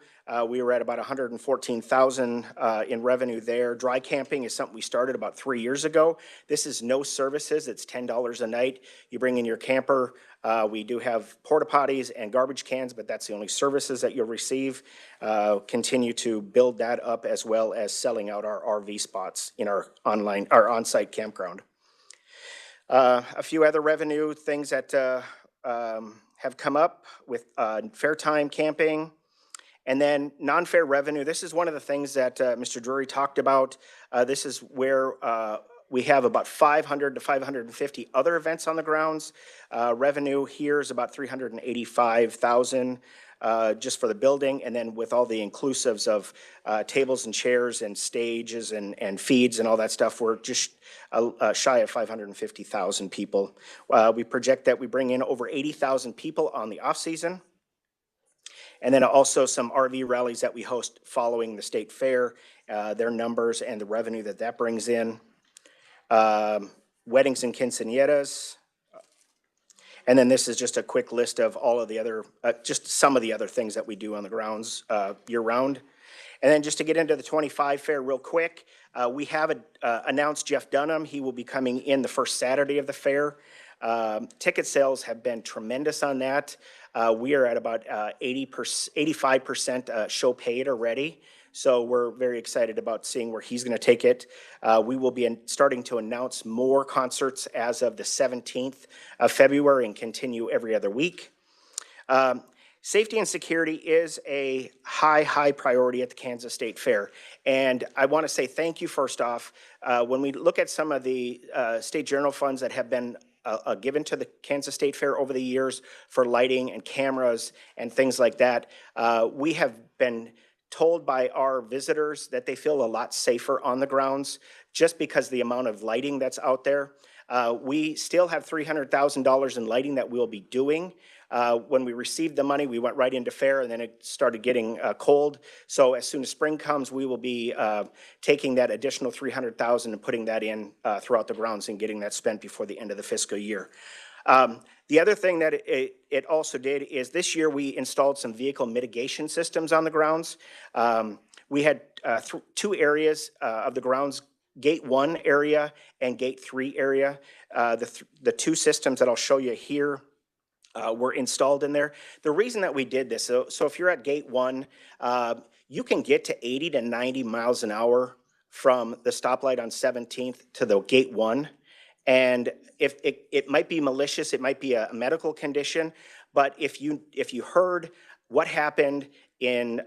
we were at about $114,000 in revenue there. Dry camping is something we started about 3 years ago. This is no services, it's $10 a night. You bring in your camper. We do have porta potties and garbage cans, but that's the only services that you'll receive. Continue to build that up as well as selling out our RV spots in our on-site campground. A few other revenue things that have come up with fair time camping. And then non-fair revenue, this is one of the things that Mr. Drury talked about. This is where we have about 500 to 550 other events on the grounds. Revenue here is about $385,000 just for the building. And then with all the inclusives of tables and chairs and stages and feeds and all that stuff, we're just shy of 550,000 people. We project that we bring in over 80,000 people on the off season. And then also some RV rallies that we host following the state fair, their numbers and the revenue that that brings in. Weddings and quinceañeras. And then this is just a quick list of all of the other, just some of the other things that we do on the grounds year round. And then just to get into the 25 fair real quick, we have announced Jeff Dunham. He will be coming in the first Saturday of the fair. Ticket sales have been tremendous on that. We are at about 85% show paid already. So we're very excited about seeing where he's going to take it. We will be starting to announce more concerts as of the 17th of February and continue every other week. Safety and security is a high priority at the Kansas State Fair. And I want to say thank you first off. When we look at some of the state general funds that have been given to the Kansas State Fair over the years for lighting and cameras and things like that, we have been told by our visitors that they feel a lot safer on the grounds just because of the amount of lighting that's out there. We still have $300,000 in lighting that we'll be doing. When we received the money, we went right into fair, and then it started getting cold. So as soon as spring comes, we will be taking that additional $300,000 and putting that in throughout the grounds and getting that spent before the end of the fiscal year. The other thing that it also did is this year we installed some vehicle mitigation systems on the grounds. We had two areas of the grounds, Gate 1 area and Gate 3 area. The two systems that I'll show you here were installed in there. The reason that we did this, so if you're at Gate 1, you can get to 80 to 90 miles an hour from the stoplight on 17th to the Gate 1. And if it might be malicious, it might be a medical condition, but if you heard what happened in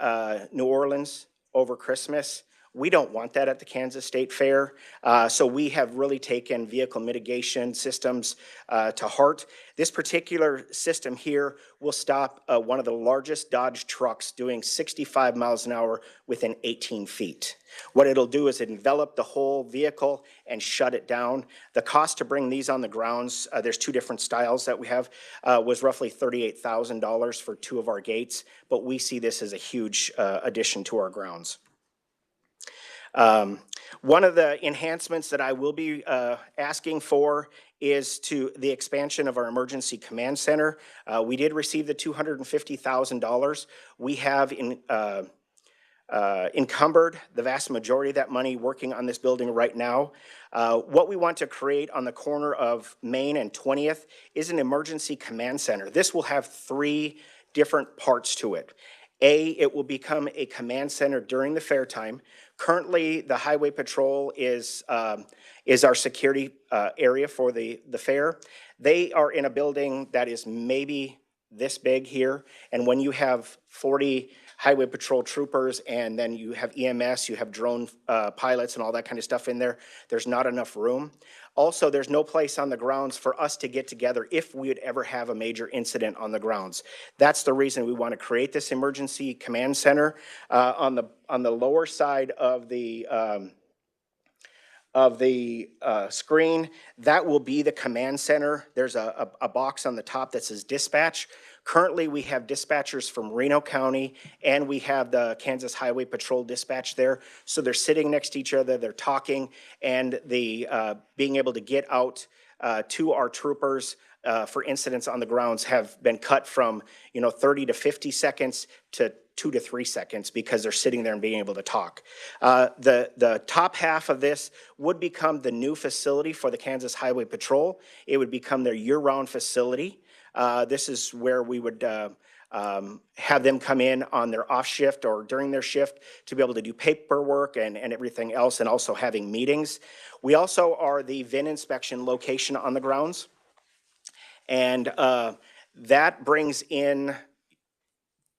New Orleans over Christmas, We don't want that at the Kansas State Fair. So we have really taken vehicle mitigation systems to heart. This particular system here will stop one of the largest Dodge trucks doing 65 miles an hour within 18 feet. What it'll do is envelop the whole vehicle and shut it down. The cost to bring these on the grounds, there's two different styles that we have, was roughly $38,000 for 2 of our gates, but we see this as a huge addition to our grounds. One of the enhancements that I will be asking for is to the expansion of our emergency command center. We did receive the $250,000. We have encumbered the vast majority of that money working on this building right now. What we want to create on the corner of Main and 20th is an emergency command center. This will have 3 different parts to it. It will become a command center during the fair time. Currently, the Highway Patrol is our security area for the fair. They are in a building that is maybe this big here, and when you have 40 Highway Patrol troopers and then you have EMS, you have drone pilots and all that kind of stuff in there, there's not enough room. Also, there's no place on the grounds for us to get together if we would ever have a major incident on the grounds. That's the reason we want to create this emergency command center. On the lower side of the screen, that will be the command center. There's a box on the top that says dispatch. Currently, we have dispatchers from Reno County, and we have the Kansas Highway Patrol dispatch there. So they're sitting next to each other, they're talking, and being able to get out to our troopers for incidents on the grounds have been cut from 30 to 50 seconds to 2 to 3 seconds because they're sitting there and being able to talk. The top half of this would become the new facility for the Kansas Highway Patrol. It would become their year-round facility. This is where we would have them come in on their off shift or during their shift to be able to do paperwork and everything else, and also having meetings. We also are the VIN inspection location on the grounds. And that brings in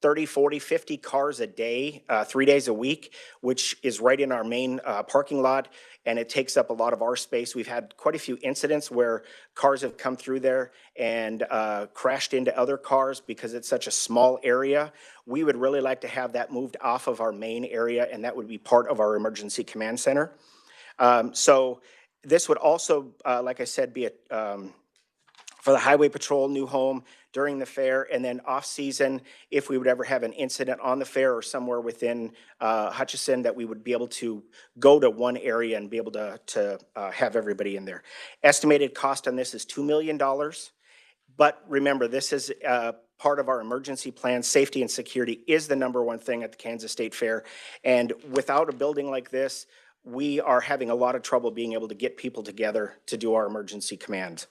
30, 40, 50 cars a day, 3 days a week, which is right in our main parking lot, and it takes up a lot of our space. We've had quite a few incidents where cars have come through there and crashed into other cars because it's such a small area. We would really like to have that moved off of our main area, and that would be part of our emergency command center. So this would also, like I said, be for the Highway Patrol new home during the fair, and then off-season, if we would ever have an incident on the fair or somewhere within Hutchinson, that we would be able to go to one area and be able to have everybody in there. Estimated cost on this is $2 million, but remember, this is part of our emergency plan. Safety and security is the #1 thing at the Kansas State Fair, and without a building like this, we are having a lot of trouble being able to get people together to do our emergency command.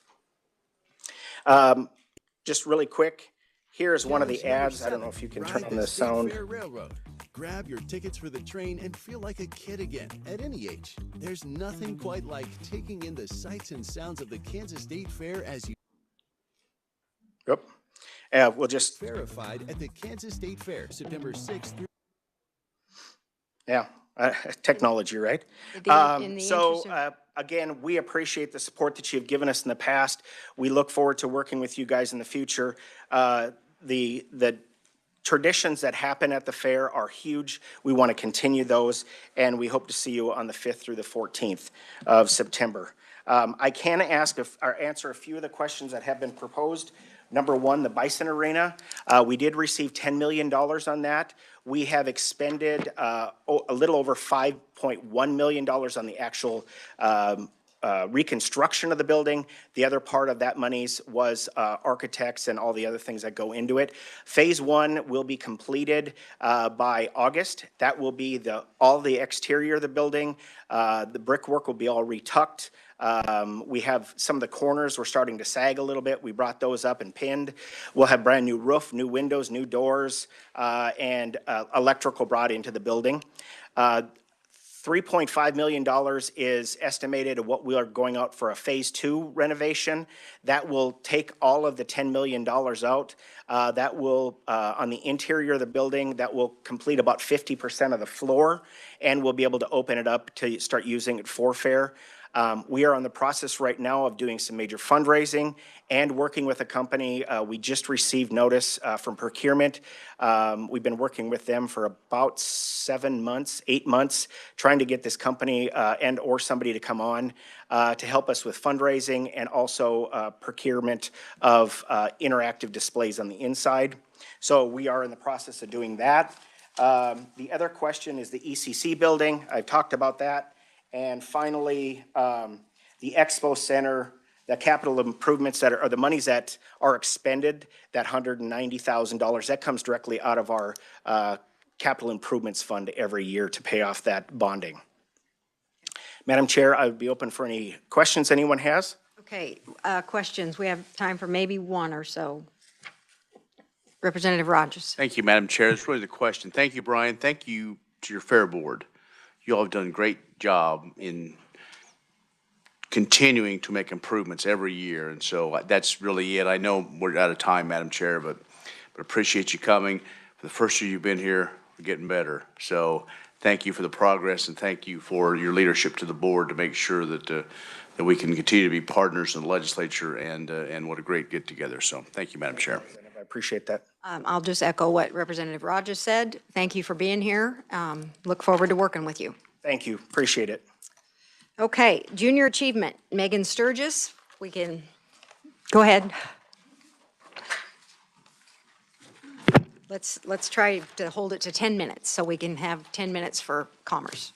Just really quick, here's one of the ads. I don't know if you can turn on the sound. Railroad. Grab your tickets for the train and feel like a kid again at any age. There's nothing quite like taking in the sights and sounds of the Kansas State Fair as you Yep. We'll just verified at the Kansas State Fair, September 6th through. Yeah, technology, right? In the interest of- Again, we appreciate the support that you've given us in the past. We look forward to working with you guys in the future. The traditions that happen at the fair are huge. We want to continue those, and we hope to see you on the 5th through the 14th of September. I can answer a few of the questions that have been proposed. #1, the Bison Arena. We did receive $10 million on that. We have expended a little over $5.1 million on the actual reconstruction of the building. The other part of that monies was architects and all the other things that go into it. Phase 1 will be completed by August. That will be all the exterior of the building. The brickwork will be all retucked. We have some of the corners were starting to sag a little bit. We brought those up and pinned. We'll have brand new roof, new windows, new doors, and electrical brought into the building. $3.5 million is estimated of what we are going out for a phase 2 renovation. That will take all of the $10 million out. That will, on the interior of the building, that will complete about 50% of the floor, and we'll be able to open it up to start using it for fair. We are on the process right now of doing some major fundraising and working with a company. We just received notice from procurement. We've been working with them for about 7 months, 8 months, trying to get this company and or somebody to come on to help us with fundraising and also procurement of interactive displays on the inside. So we are in the process of doing that. The other question is the ECC building. I've talked about that. And finally, the Expo Center, the capital improvements that are, or the monies that are expended, that $190,000, that comes directly out of our capital improvements fund every year to pay off that bonding. Madam Chair, I would be open for any questions anyone has. Okay, questions. We have time for maybe one or so. Representative Rogers. Thank you, Madam Chair. That's really the question. Thank you, Brian. Thank you to your Fair Board. You all have done a great job in continuing to make improvements every year, and so that's really it. I know we're out of time, Madam Chair, but appreciate you coming. For the first year you've been here, we're getting better. So thank you for the progress, and thank you for your leadership to the board to make sure that that we can continue to be partners in the legislature, and what a great get-together. So thank you, Madam Chair. I appreciate that. I'll just echo what Representative Rogers said. Thank you for being here. Look forward to working with you. Thank you. Appreciate it. Okay, junior achievement. Megan Sturgis, we can go ahead. Let's try to hold it to 10 minutes so we can have 10 minutes for commerce.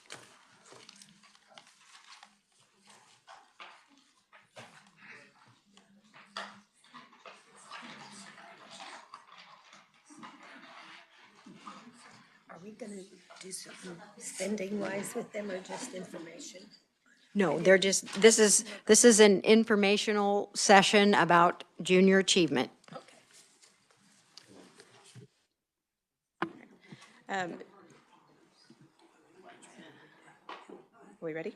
Are we going to do something spending-wise with them or just information? No, they're just, this is an informational session about junior achievement. Are we ready?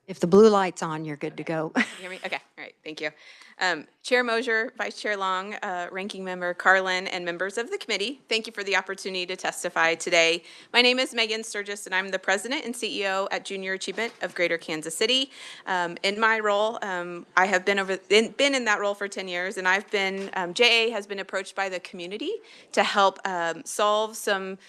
If the blue light's on, you're good to go. You hear me? Okay, all right, thank you. Chair Mosier, Vice Chair Long, Ranking Member Carlin, and members of the committee, thank you for the opportunity to testify today. My name is Megan Sturgis, and I'm the President and CEO at Junior Achievement of Greater Kansas City. In my role, I have been in that role for 10 years, and I've been, JA has been approached by the community to help solve some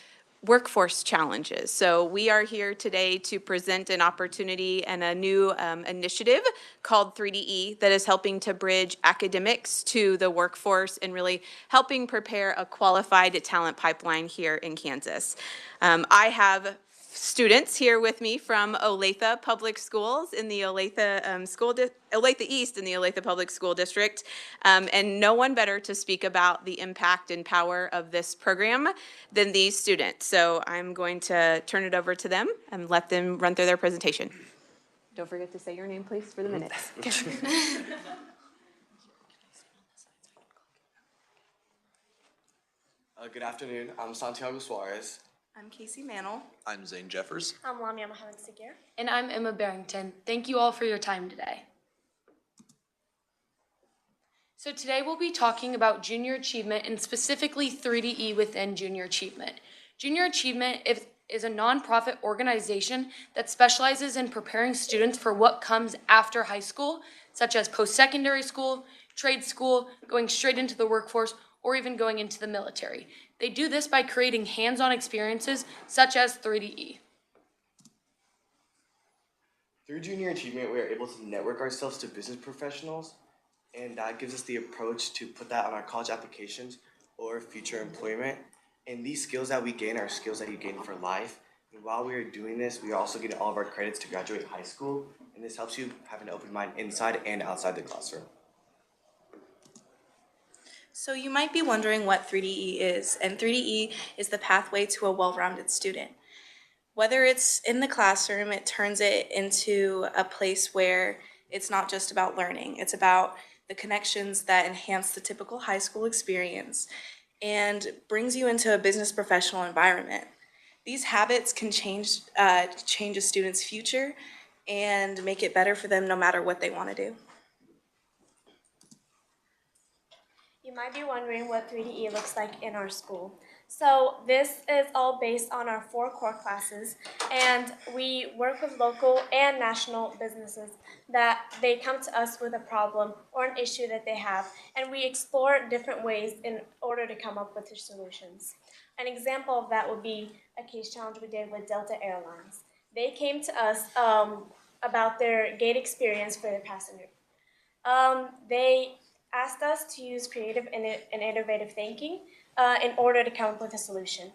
workforce challenges. So we are here today to present an opportunity and a new initiative called 3DE that is helping to bridge academics to the workforce and really helping prepare a qualified talent pipeline here in Kansas. I have students here with me from Olathe Public Schools in the Olathe Olathe East in the Olathe Public School District, and no one better to speak about the impact and power of this program than these students. So I'm going to turn it over to them and let them run through their presentation. Don't forget to say your name, please, for the minutes. Good afternoon. I'm Santiago Suarez. I'm Casey Mantle. I'm Zane Jeffers. I'm Lamia Mohammed Sagir. And I'm Emma Barrington. Thank you all for your time today. So today we'll be talking about junior achievement and specifically 3DE within junior achievement. Junior achievement is a nonprofit organization that specializes in preparing students for what comes after high school, such as post-secondary school, trade school, going straight into the workforce, or even going into the military. They do this by creating hands-on experiences such as 3DE. Through Junior Achievement, we are able to network ourselves to business professionals, and that gives us the approach to put that on our college applications or future employment. And these skills that we gain are skills that you gain for life. And while we are doing this, we are also getting all of our credits to graduate high school, and this helps you have an open mind inside and outside the classroom. So you might be wondering what 3DE is, and 3DE is the pathway to a well-rounded student. Whether it's in the classroom, it turns it into a place where it's not just about learning. It's about the connections that enhance the typical high school experience. and brings you into a business professional environment. These habits can change a student's future and make it better for them no matter what they want to do. You might be wondering what 3DE looks like in our school. So this is all based on our 4 core classes, and we work with local and national businesses that they come to us with a problem or an issue that they have, and we explore different ways in order to come up with their solutions. An example of that would be a case challenge we did with Delta Airlines. They came to us about their gate experience for their passenger. They asked us to use creative and innovative thinking in order to come up with a solution.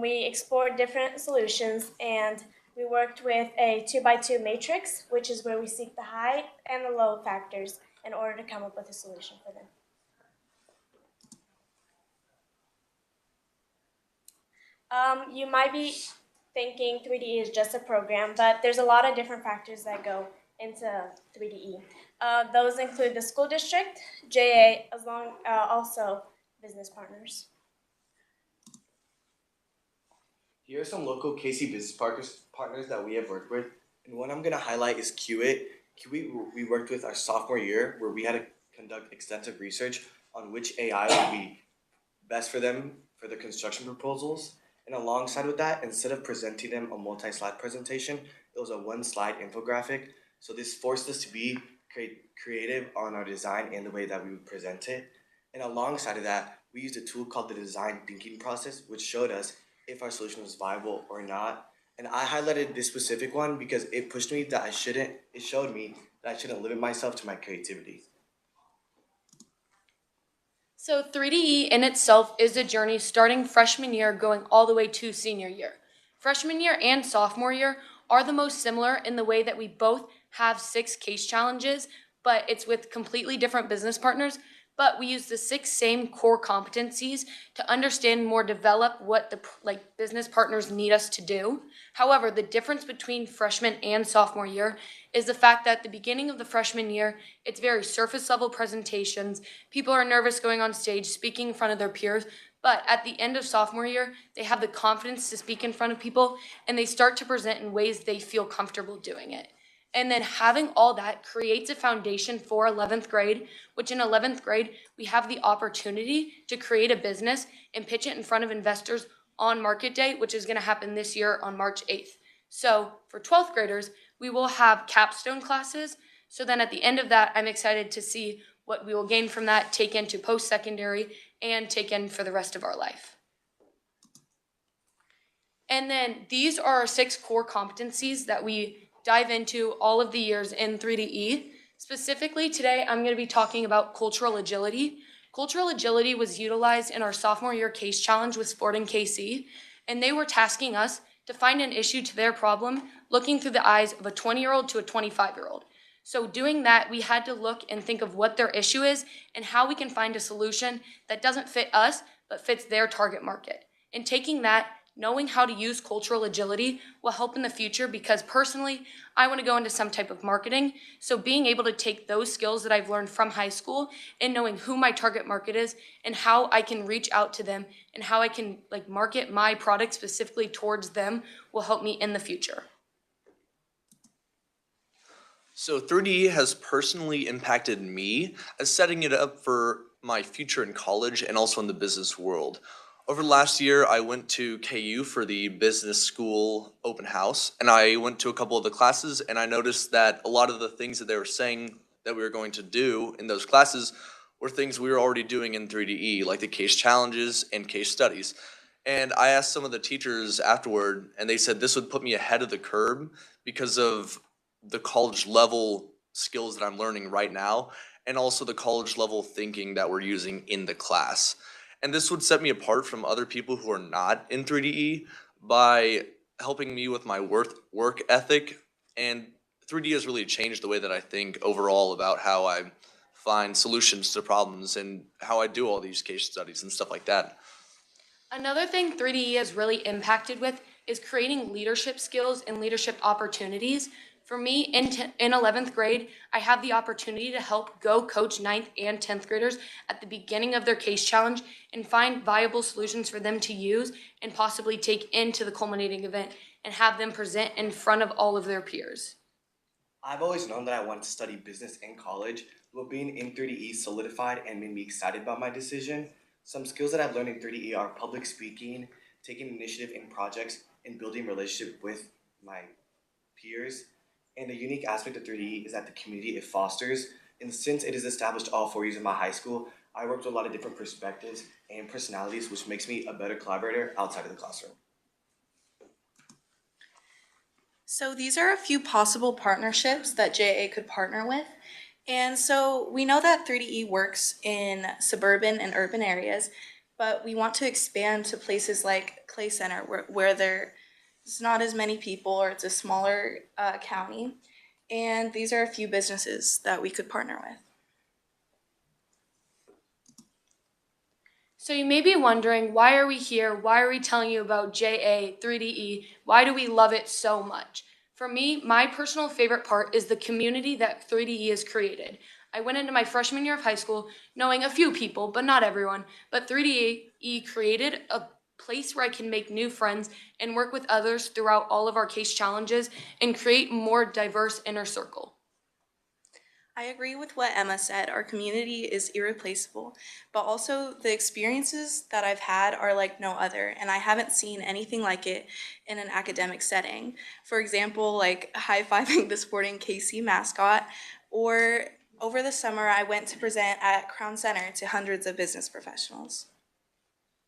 We explored different solutions, and we worked with a 2x2 matrix, which is where we seek the high and the low factors in order to come up with a solution for them. You might be thinking 3DE is just a program, but there's a lot of different factors that go into 3DE. Those include the school district, JA, also business partners. Here are some local KC business partners that we have worked with, and one I'm going to highlight is QIT. QIT, we worked with our sophomore year, where we had to conduct extensive research on which AI would be best for them for their construction proposals. And alongside with that, instead of presenting them a multi-slide presentation, it was a 1-slide infographic. So this forced us to be creative on our design and the way that we would present it. And alongside of that, we used a tool called the design thinking process, which showed us if our solution was viable or not. And I highlighted this specific one because it pushed me that it showed me that I shouldn't limit myself to my creativity. So 3DE in itself is a journey starting freshman year going all the way to senior year. Freshman year and sophomore year are the most similar in the way that we both have 6 case challenges, but it's with completely different business partners. But we use the 6 same core competencies to understand and more develop what the business partners need us to do. However, the difference between freshman and sophomore year is the fact that at the beginning of the freshman year, it's very surface level presentations. People are nervous going on stage, speaking in front of their peers. But at the end of sophomore year, they have the confidence to speak in front of people, and they start to present in ways they feel comfortable doing it. And then having all that creates a foundation for 11th grade, which in 11th grade, we have the opportunity to create a business and pitch it in front of investors on market day, which is going to happen this year on March 8th. So for 12th graders, we will have capstone classes. So then at the end of that, I'm excited to see what we will gain from that, take into post-secondary, and take in for the rest of our life. And then these are our 6 core competencies that we dive into all of the years in 3DE. Specifically today, I'm going to be talking about cultural agility. Cultural agility was utilized in our sophomore year case challenge with Sporting KC, and they were tasking us to find an issue to their problem, looking through the eyes of a 20-year-old to a 25-year-old. So doing that, we had to look and think of what their issue is and how we can find a solution that doesn't fit us, but fits their target market. And taking that, knowing how to use cultural agility will help in the future, because personally, I want to go into some type of marketing. So being able to take those skills that I've learned from high school and knowing who my target market is and how I can reach out to them and how I can market my product specifically towards them will help me in the future. So 3D has personally impacted me as setting it up for my future in college and also in the business world. Over the last year, I went to KU for the business school open house, and I went to a couple of the classes, and I noticed that a lot of the things that they were saying that we were going to do in those classes were things we were already doing in 3DE, like the case challenges and case studies. And I asked some of the teachers afterward, and they said this would put me ahead of the curve because of the college level skills that I'm learning right now, and also the college level thinking that we're using in the class. And this would set me apart from other people who are not in 3DE by helping me with my work ethic. And 3D has really changed the way that I think overall about how I find solutions to problems and how I do all these case studies and stuff like that. Another thing 3DE has really impacted with is creating leadership skills and leadership opportunities. For me, in 11th grade, I have the opportunity to help go coach 9th and 10th graders at the beginning of their case challenge and find viable solutions for them to use and possibly take into the culminating event and have them present in front of all of their peers. I've always known that I wanted to study business in college, but being in 3DE solidified and made me excited about my decision. Some skills that I've learned in 3DE are public speaking, taking initiative in projects, and building relationship with my peers. And the unique aspect of 3DE is that the community it fosters. And since it is established all 4 years of my high school, I worked with a lot of different perspectives and personalities, which makes me a better collaborator outside of the classroom. So these are a few possible partnerships that JA could partner with. And so we know that 3DE works in suburban and urban areas, but we want to expand to places like Clay Center where there's not as many people or it's a smaller county. And these are a few businesses that we could partner with. So you may be wondering, why are we here? Why are we telling you about JA 3DE? Why do we love it so much? For me, my personal favorite part is the community that 3DE has created. I went into my freshman year of high school knowing a few people, but not everyone. But 3DE created a place where I can make new friends and work with others throughout all of our case challenges and create more diverse inner circle. I agree with what Emma said. Our community is irreplaceable, but also the experiences that I've had are like no other, and I haven't seen anything like it in an academic setting. For example, like high-fiving the Sporting KC mascot, or over the summer I went to present at Crown Center to hundreds of business professionals.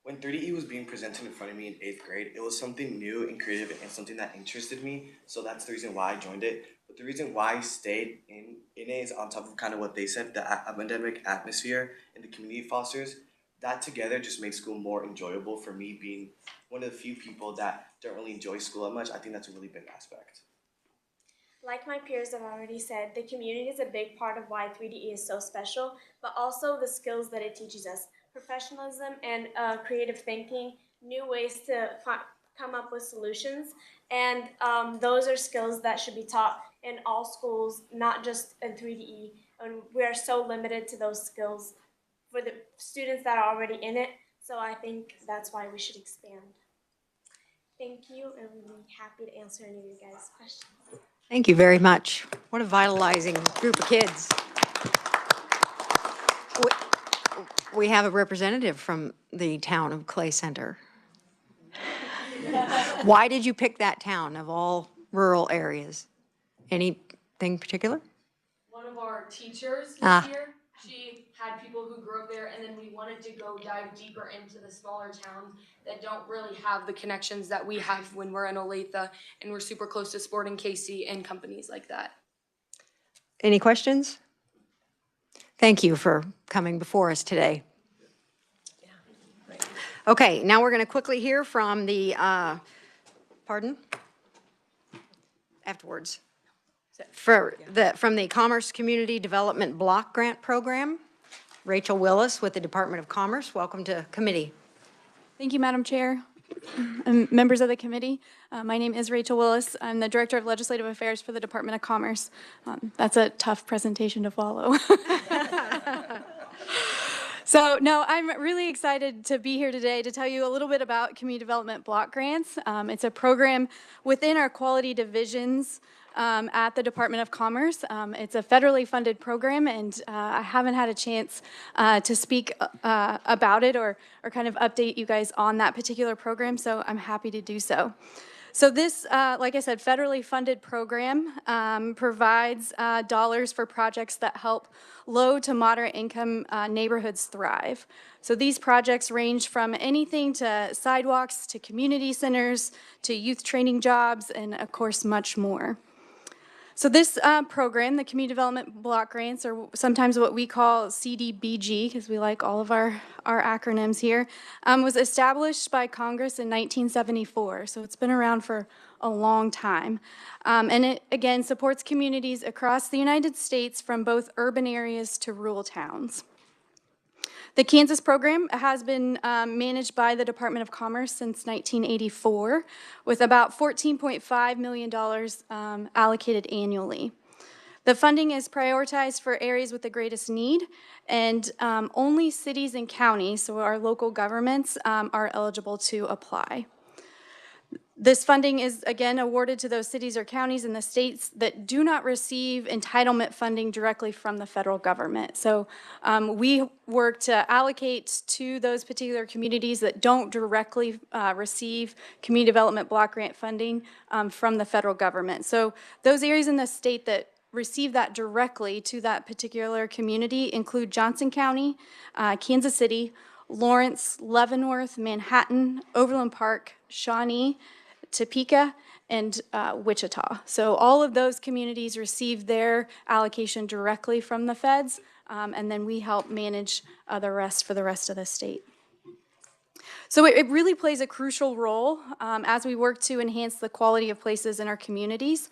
When 3DE was being presented in front of me in 8th grade, it was something new and creative and something that interested me, so that's the reason why I joined it. But the reason why I stayed in it is on top of kind of what they said, the academic atmosphere and the community fosters. That together just made school more enjoyable for me, being one of the few people that don't really enjoy school that much. I think that's a really big aspect. Like my peers have already said, the community is a big part of why 3DE is so special, but also the skills that it teaches us. Professionalism and creative thinking, new ways to come up with solutions, and those are skills that should be taught in all schools, not just in 3DE. And we are so limited to those skills for the students that are already in it, so I think that's why we should expand. Thank you, and we'll be happy to answer any of you guys' questions. Thank you very much. What a vitalizing group of kids. We have a representative from the town of Clay Center. Why did you pick that town of all rural areas? Anything particular? One of our teachers this year, she had people who grew up there, and then we wanted to go dive deeper into the smaller towns that don't really have the connections that we have when we're in Olathe, and we're super close to Sporting KC and companies like that. Any questions? Thank you for coming before us today. Okay, now we're going to quickly hear from the, afterwards. From the Commerce Community Development Block Grant Program, Rachel Willis with the Department of Commerce. Welcome to committee. Thank you, Madam Chair. And members of the committee. My name is Rachel Willis. I'm the Director of Legislative Affairs for the Department of Commerce. That's a tough presentation to follow. So, no, I'm really excited to be here today to tell you a little bit about Community Development Block Grants. It's a program within our quality divisions at the Department of Commerce. It's a federally funded program, and I haven't had a chance to speak about it or kind of update you guys on that particular program, so I'm happy to do so. So this, like I said, federally funded program provides dollars for projects that help low to moderate income neighborhoods thrive. So these projects range from anything to sidewalks, to community centers, to youth training jobs, and of course, much more. So this program, the Community Development Block Grants, or sometimes what we call CDBG, because we like all of our acronyms here, was established by Congress in 1974. So it's been around for a long time. And it, again, supports communities across the United States from both urban areas to rural towns. The Kansas program has been managed by the Department of Commerce since 1984, with about $14.5 million allocated annually. The funding is prioritized for areas with the greatest need, and only cities and counties, so our local governments, are eligible to apply. This funding is, again, awarded to those cities or counties in the states that do not receive entitlement funding directly from the federal government. So we work to allocate to those particular communities that don't directly receive community development block grant funding from the federal government. So those areas in the state that receive that directly to that particular community include Johnson County, Kansas City, Lawrence, Leavenworth, Manhattan, Overland Park, Shawnee, Topeka, and Wichita. So all of those communities receive their allocation directly from the feds, and then we help manage the rest for the rest of the state. So it really plays a crucial role as we work to enhance the quality of places in our communities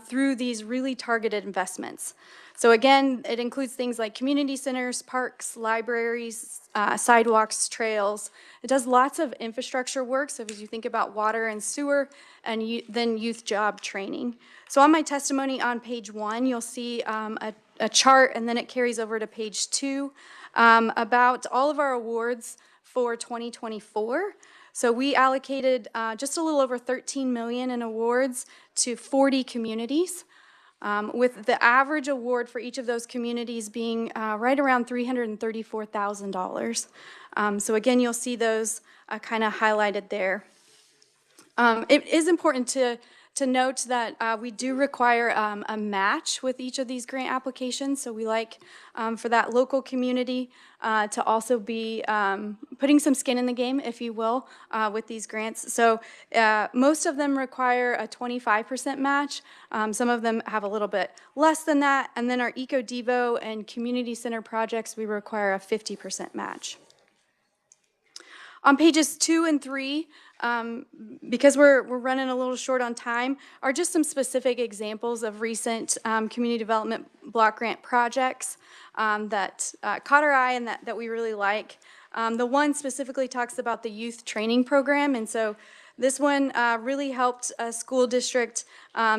through these really targeted investments. So again, it includes things like community centers, parks, libraries, sidewalks, trails. It does lots of infrastructure work, so as you think about water and sewer, and then youth job training. So on my testimony on page 1, you'll see a chart, and then it carries over to page 2 about all of our awards for 2024. So we allocated just a little over $13 million in awards to 40 communities, with the average award for each of those communities being right around $334,000. So again, you'll see those kind of highlighted there. It is important to note that we do require a match with each of these grant applications. So we like for that local community to also be putting some skin in the game, if you will, with these grants. So most of them require a 25% match. Some of them have a little bit less than that. And then our Eco Devo and community center projects, we require a 50% match. On pages 2 and 3, because we're running a little short on time, are just some specific examples of recent community development block grant projects that caught our eye and that we really like. The one specifically talks about the youth training program, and so this one really helped a school district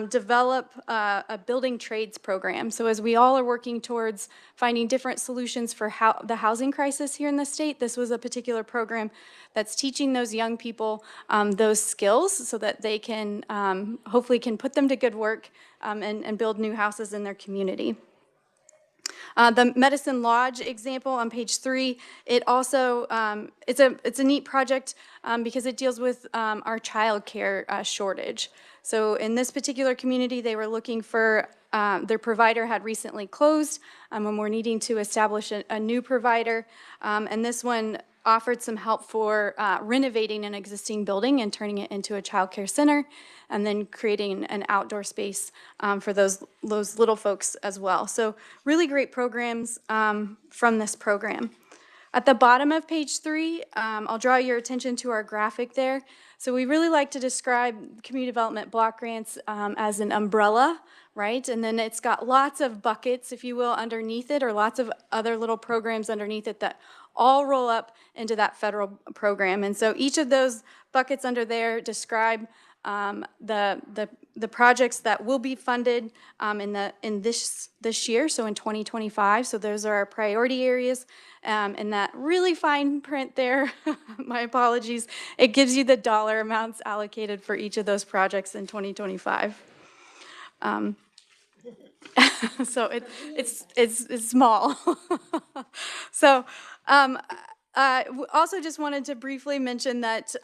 develop a building trades program. So as we all are working towards finding different solutions for the housing crisis here in the state, this was a particular program that's teaching those young people those skills so that they can hopefully can put them to good work and build new houses in their community. The Medicine Lodge example on page 3, it also, it's a neat project because it deals with our child care shortage. So in this particular community, they were looking for, their provider had recently closed and we're needing to establish a new provider. And this one offered some help for renovating an existing building and turning it into a child care center, and then creating an outdoor space for those little folks as well. So really great programs from this program. At the bottom of page 3, I'll draw your attention to our graphic there. So we really like to describe community development block grants as an umbrella, right? And then it's got lots of buckets, if you will, underneath it, or lots of other little programs underneath it that all roll up into that federal program. And so each of those buckets under there describe the projects that will be funded in this year, so in 2025. So those are our priority areas. And that really fine print there, my apologies, it gives you the dollar amounts allocated for each of those projects in 2025. So it's small. So also just wanted to briefly mention that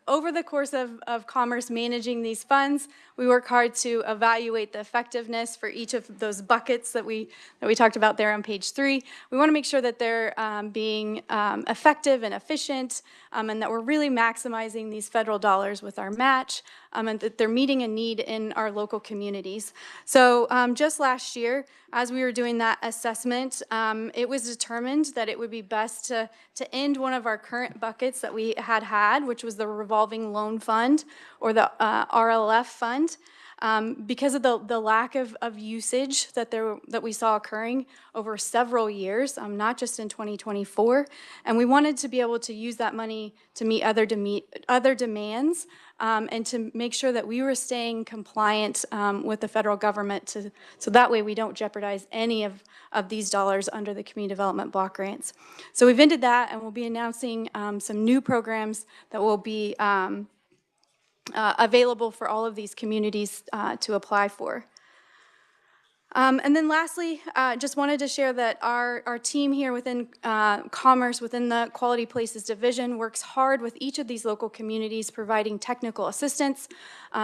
over the course of Commerce managing these funds, we work hard to evaluate the effectiveness for each of those buckets that we talked about there on page 3. We want to make sure that they're being effective and efficient, and that we're really maximizing these federal dollars with our match, and that they're meeting a need in our local communities. So just last year, as we were doing that assessment, it was determined that it would be best to end one of our current buckets that we had, which was the revolving loan fund, or the RLF fund. because of the lack of usage that we saw occurring over several years, not just in 2024. And we wanted to be able to use that money to meet other demands and to make sure that we were staying compliant with the federal government so that way we don't jeopardize any of these dollars under the community development block grants. So we've ended that, and we'll be announcing some new programs that will be available for all of these communities to apply for. And then lastly, just wanted to share that our team here within Commerce, within the Quality Places Division, works hard with each of these local communities, providing technical assistance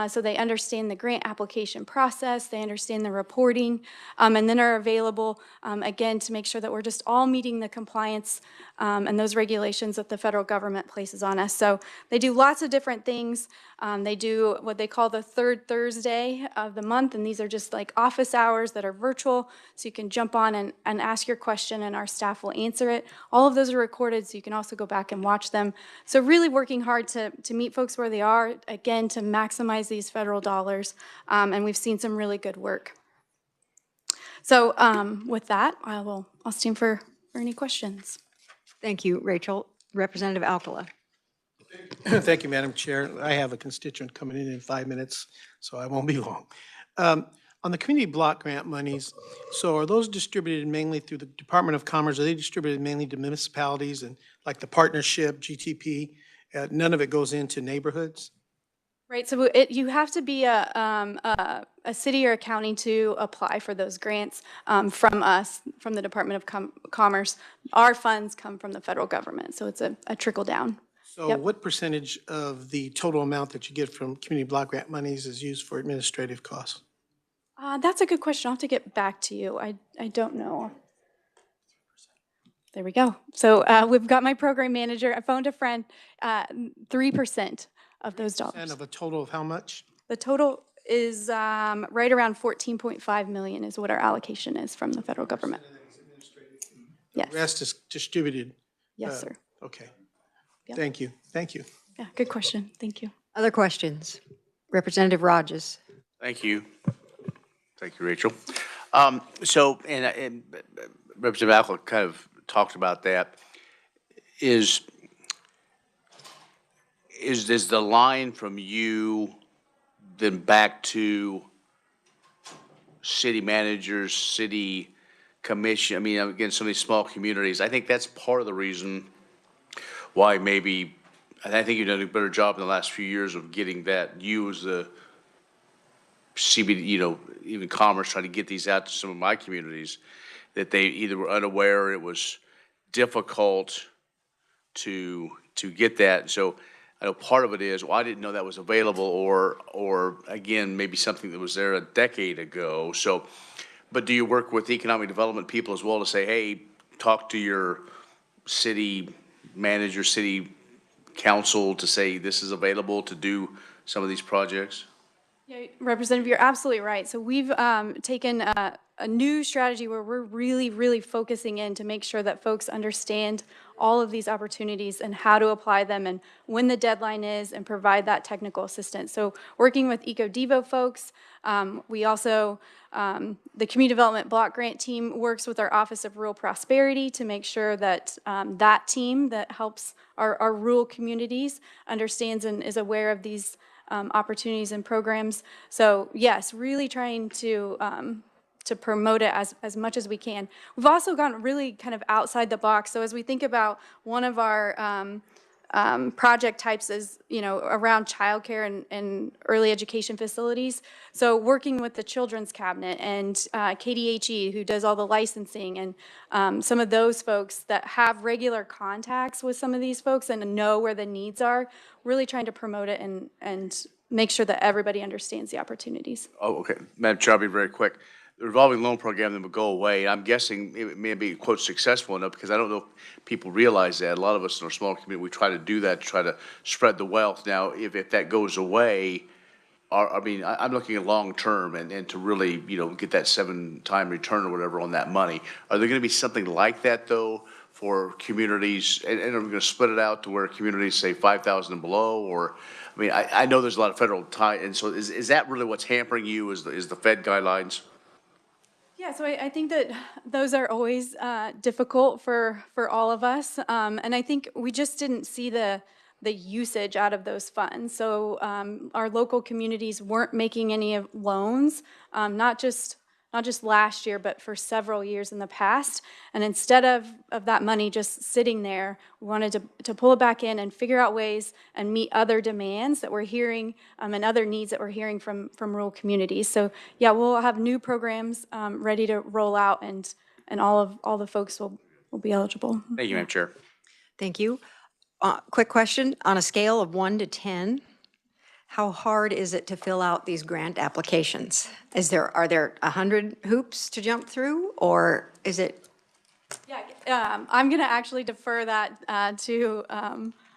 so they understand the grant application process, they understand the reporting, and then are available, again, to make sure that we're just all meeting the compliance and those regulations that the federal government places on us. So they do lots of different things. They do what they call the third Thursday of the month, and these are just like office hours that are virtual, so you can jump on and ask your question and our staff will answer it. All of those are recorded, so you can also go back and watch them. So really working hard to meet folks where they are, again, to maximize these federal dollars, and we've seen some really good work. So with that, I'll stand for any questions. Thank you, Rachel. Representative Alcala. Thank you, Madam Chair. I have a constituent coming in 5 minutes, so I won't be long. On the community block grant monies, so are those distributed mainly through the Department of Commerce? Are they distributed mainly to municipalities and like the partnership, GTP? None of it goes into neighborhoods? Right, so you have to be a city or a county to apply for those grants from us, from the Department of Commerce. Our funds come from the federal government, so it's a trickle down. So Yep. what percentage of the total amount that you get from community block grant monies is used for administrative costs? That's a good question. I'll have to get back to you. I don't know. There we go. So we've got my program manager. I phoned a friend. 3% of those dollars. And of a total of how much? The total is right around 14.5 million is what our allocation is from the federal government. Yes. The rest is distributed? Yes, sir. Okay. Yep. Thank you. Thank you. Yeah, good question. Thank you. Other questions? Representative Rogers. Thank you. Thank you, Rachel. So, and Representative Alcala kind of talked about that. Is the line from you then back to city managers, city commission? I mean, again, some of these small communities, I think that's part of the reason why maybe, and I think you've done a better job in the last few years of getting that, you as the CBD, even Commerce, trying to get these out to some of my communities, that they either were unaware or it was difficult to get that. So I know part of it is, well, I didn't know that was available, or again, maybe something that was there a decade ago. So, but do you work with economic development people as well to say, hey, talk to your city manager, city council to say this is available to do some of these projects? Yeah, Representative, you're absolutely right. So we've taken a new strategy where we're really, really focusing in to make sure that folks understand all of these opportunities and how to apply them and when the deadline is and provide that technical assistance. So working with EcoDevo folks, we also, the Community Development Block Grant team works with our Office of Rural Prosperity to make sure that that team that helps our rural communities understands and is aware of these opportunities and programs. So yes, really trying to promote it as much as we can. We've also gone really kind of outside the box. So as we think about one of our project types is, around childcare and early education facilities. So working with the Children's Cabinet and KDHE, who does all the licensing, and some of those folks that have regular contacts with some of these folks and know where the needs are, really trying to promote it and make sure that everybody understands the opportunities. Oh, okay. Madam Chair, I'll be very quick. The revolving loan program then would go away. I'm guessing it may be, quote, successful enough, because I don't know if people realize that. A lot of us in our small community, we try to do that to try to spread the wealth. Now, if that goes away, I'm looking at long term and to really, get that 7-time return or whatever on that money. Are there going to be something like that, though, for communities, and I'm going to split it out to where communities say 5,000 and below, or, I mean, I know there's a lot of federal tie, and so is that really what's hampering you, is the Fed guidelines? Yeah, so I think that those are always difficult for all of us. And I think we just didn't see the usage out of those funds. So our local communities weren't making any of loans, not just last year, but for several years in the past. And instead of that money just sitting there, we wanted to pull it back in and figure out ways and meet other demands that we're hearing and other needs that we're hearing from rural communities. So yeah, we'll have new programs ready to roll out, and all the folks will be eligible. Thank you, Madam Chair. Thank you. Quick question, on a scale of 1 to 10, how hard is it to fill out these grant applications? Are there 100 hoops to jump through, or is it? Yeah, I'm going to actually defer that to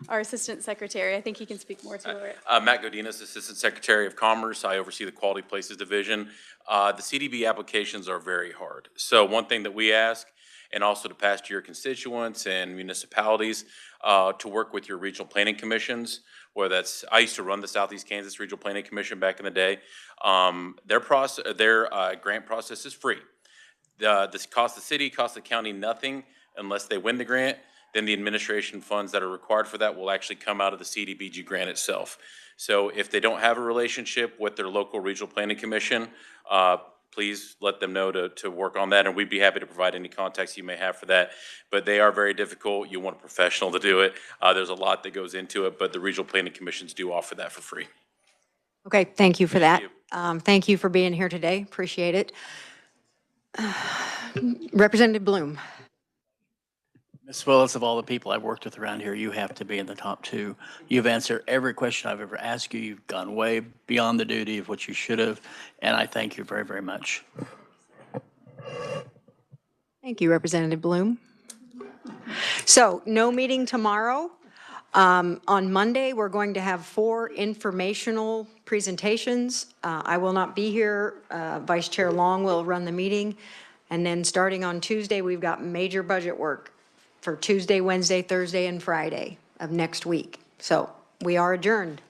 our Assistant Secretary. I think he can speak more to it. Matt Godinez, Assistant Secretary of Commerce. I oversee the Quality Places Division. The CDB applications are very hard. So one thing that we ask, and also to pass to your constituents and municipalities, to work with your regional planning commissions, whether that's, I used to run the Southeast Kansas Regional Planning Commission back in the day. Their grant process is free. This costs the city, costs the county nothing unless they win the grant. Then the administration funds that are required for that will actually come out of the CDBG grant itself. So if they don't have a relationship with their local regional planning commission, please let them know to work on that, and we'd be happy to provide any contacts you may have for that. But they are very difficult. You want a professional to do it. There's a lot that goes into it, but the regional planning commissions do offer that for free. Okay, thank you for that. Thank you for being here today. Appreciate it. Representative Bloom. Ms. Willis, of all the people I've worked with around here, you have to be in the top two. You've answered every question I've ever asked you. You've gone way beyond the duty of what you should have, and I thank you very, very much. Thank you, Representative Bloom. So, no meeting tomorrow. On Monday, we're going to have 4 informational presentations. I will not be here. Vice Chair Long will run the meeting. And then starting on Tuesday, we've got major budget work for Tuesday, Wednesday, Thursday, and Friday of next week. So we are adjourned.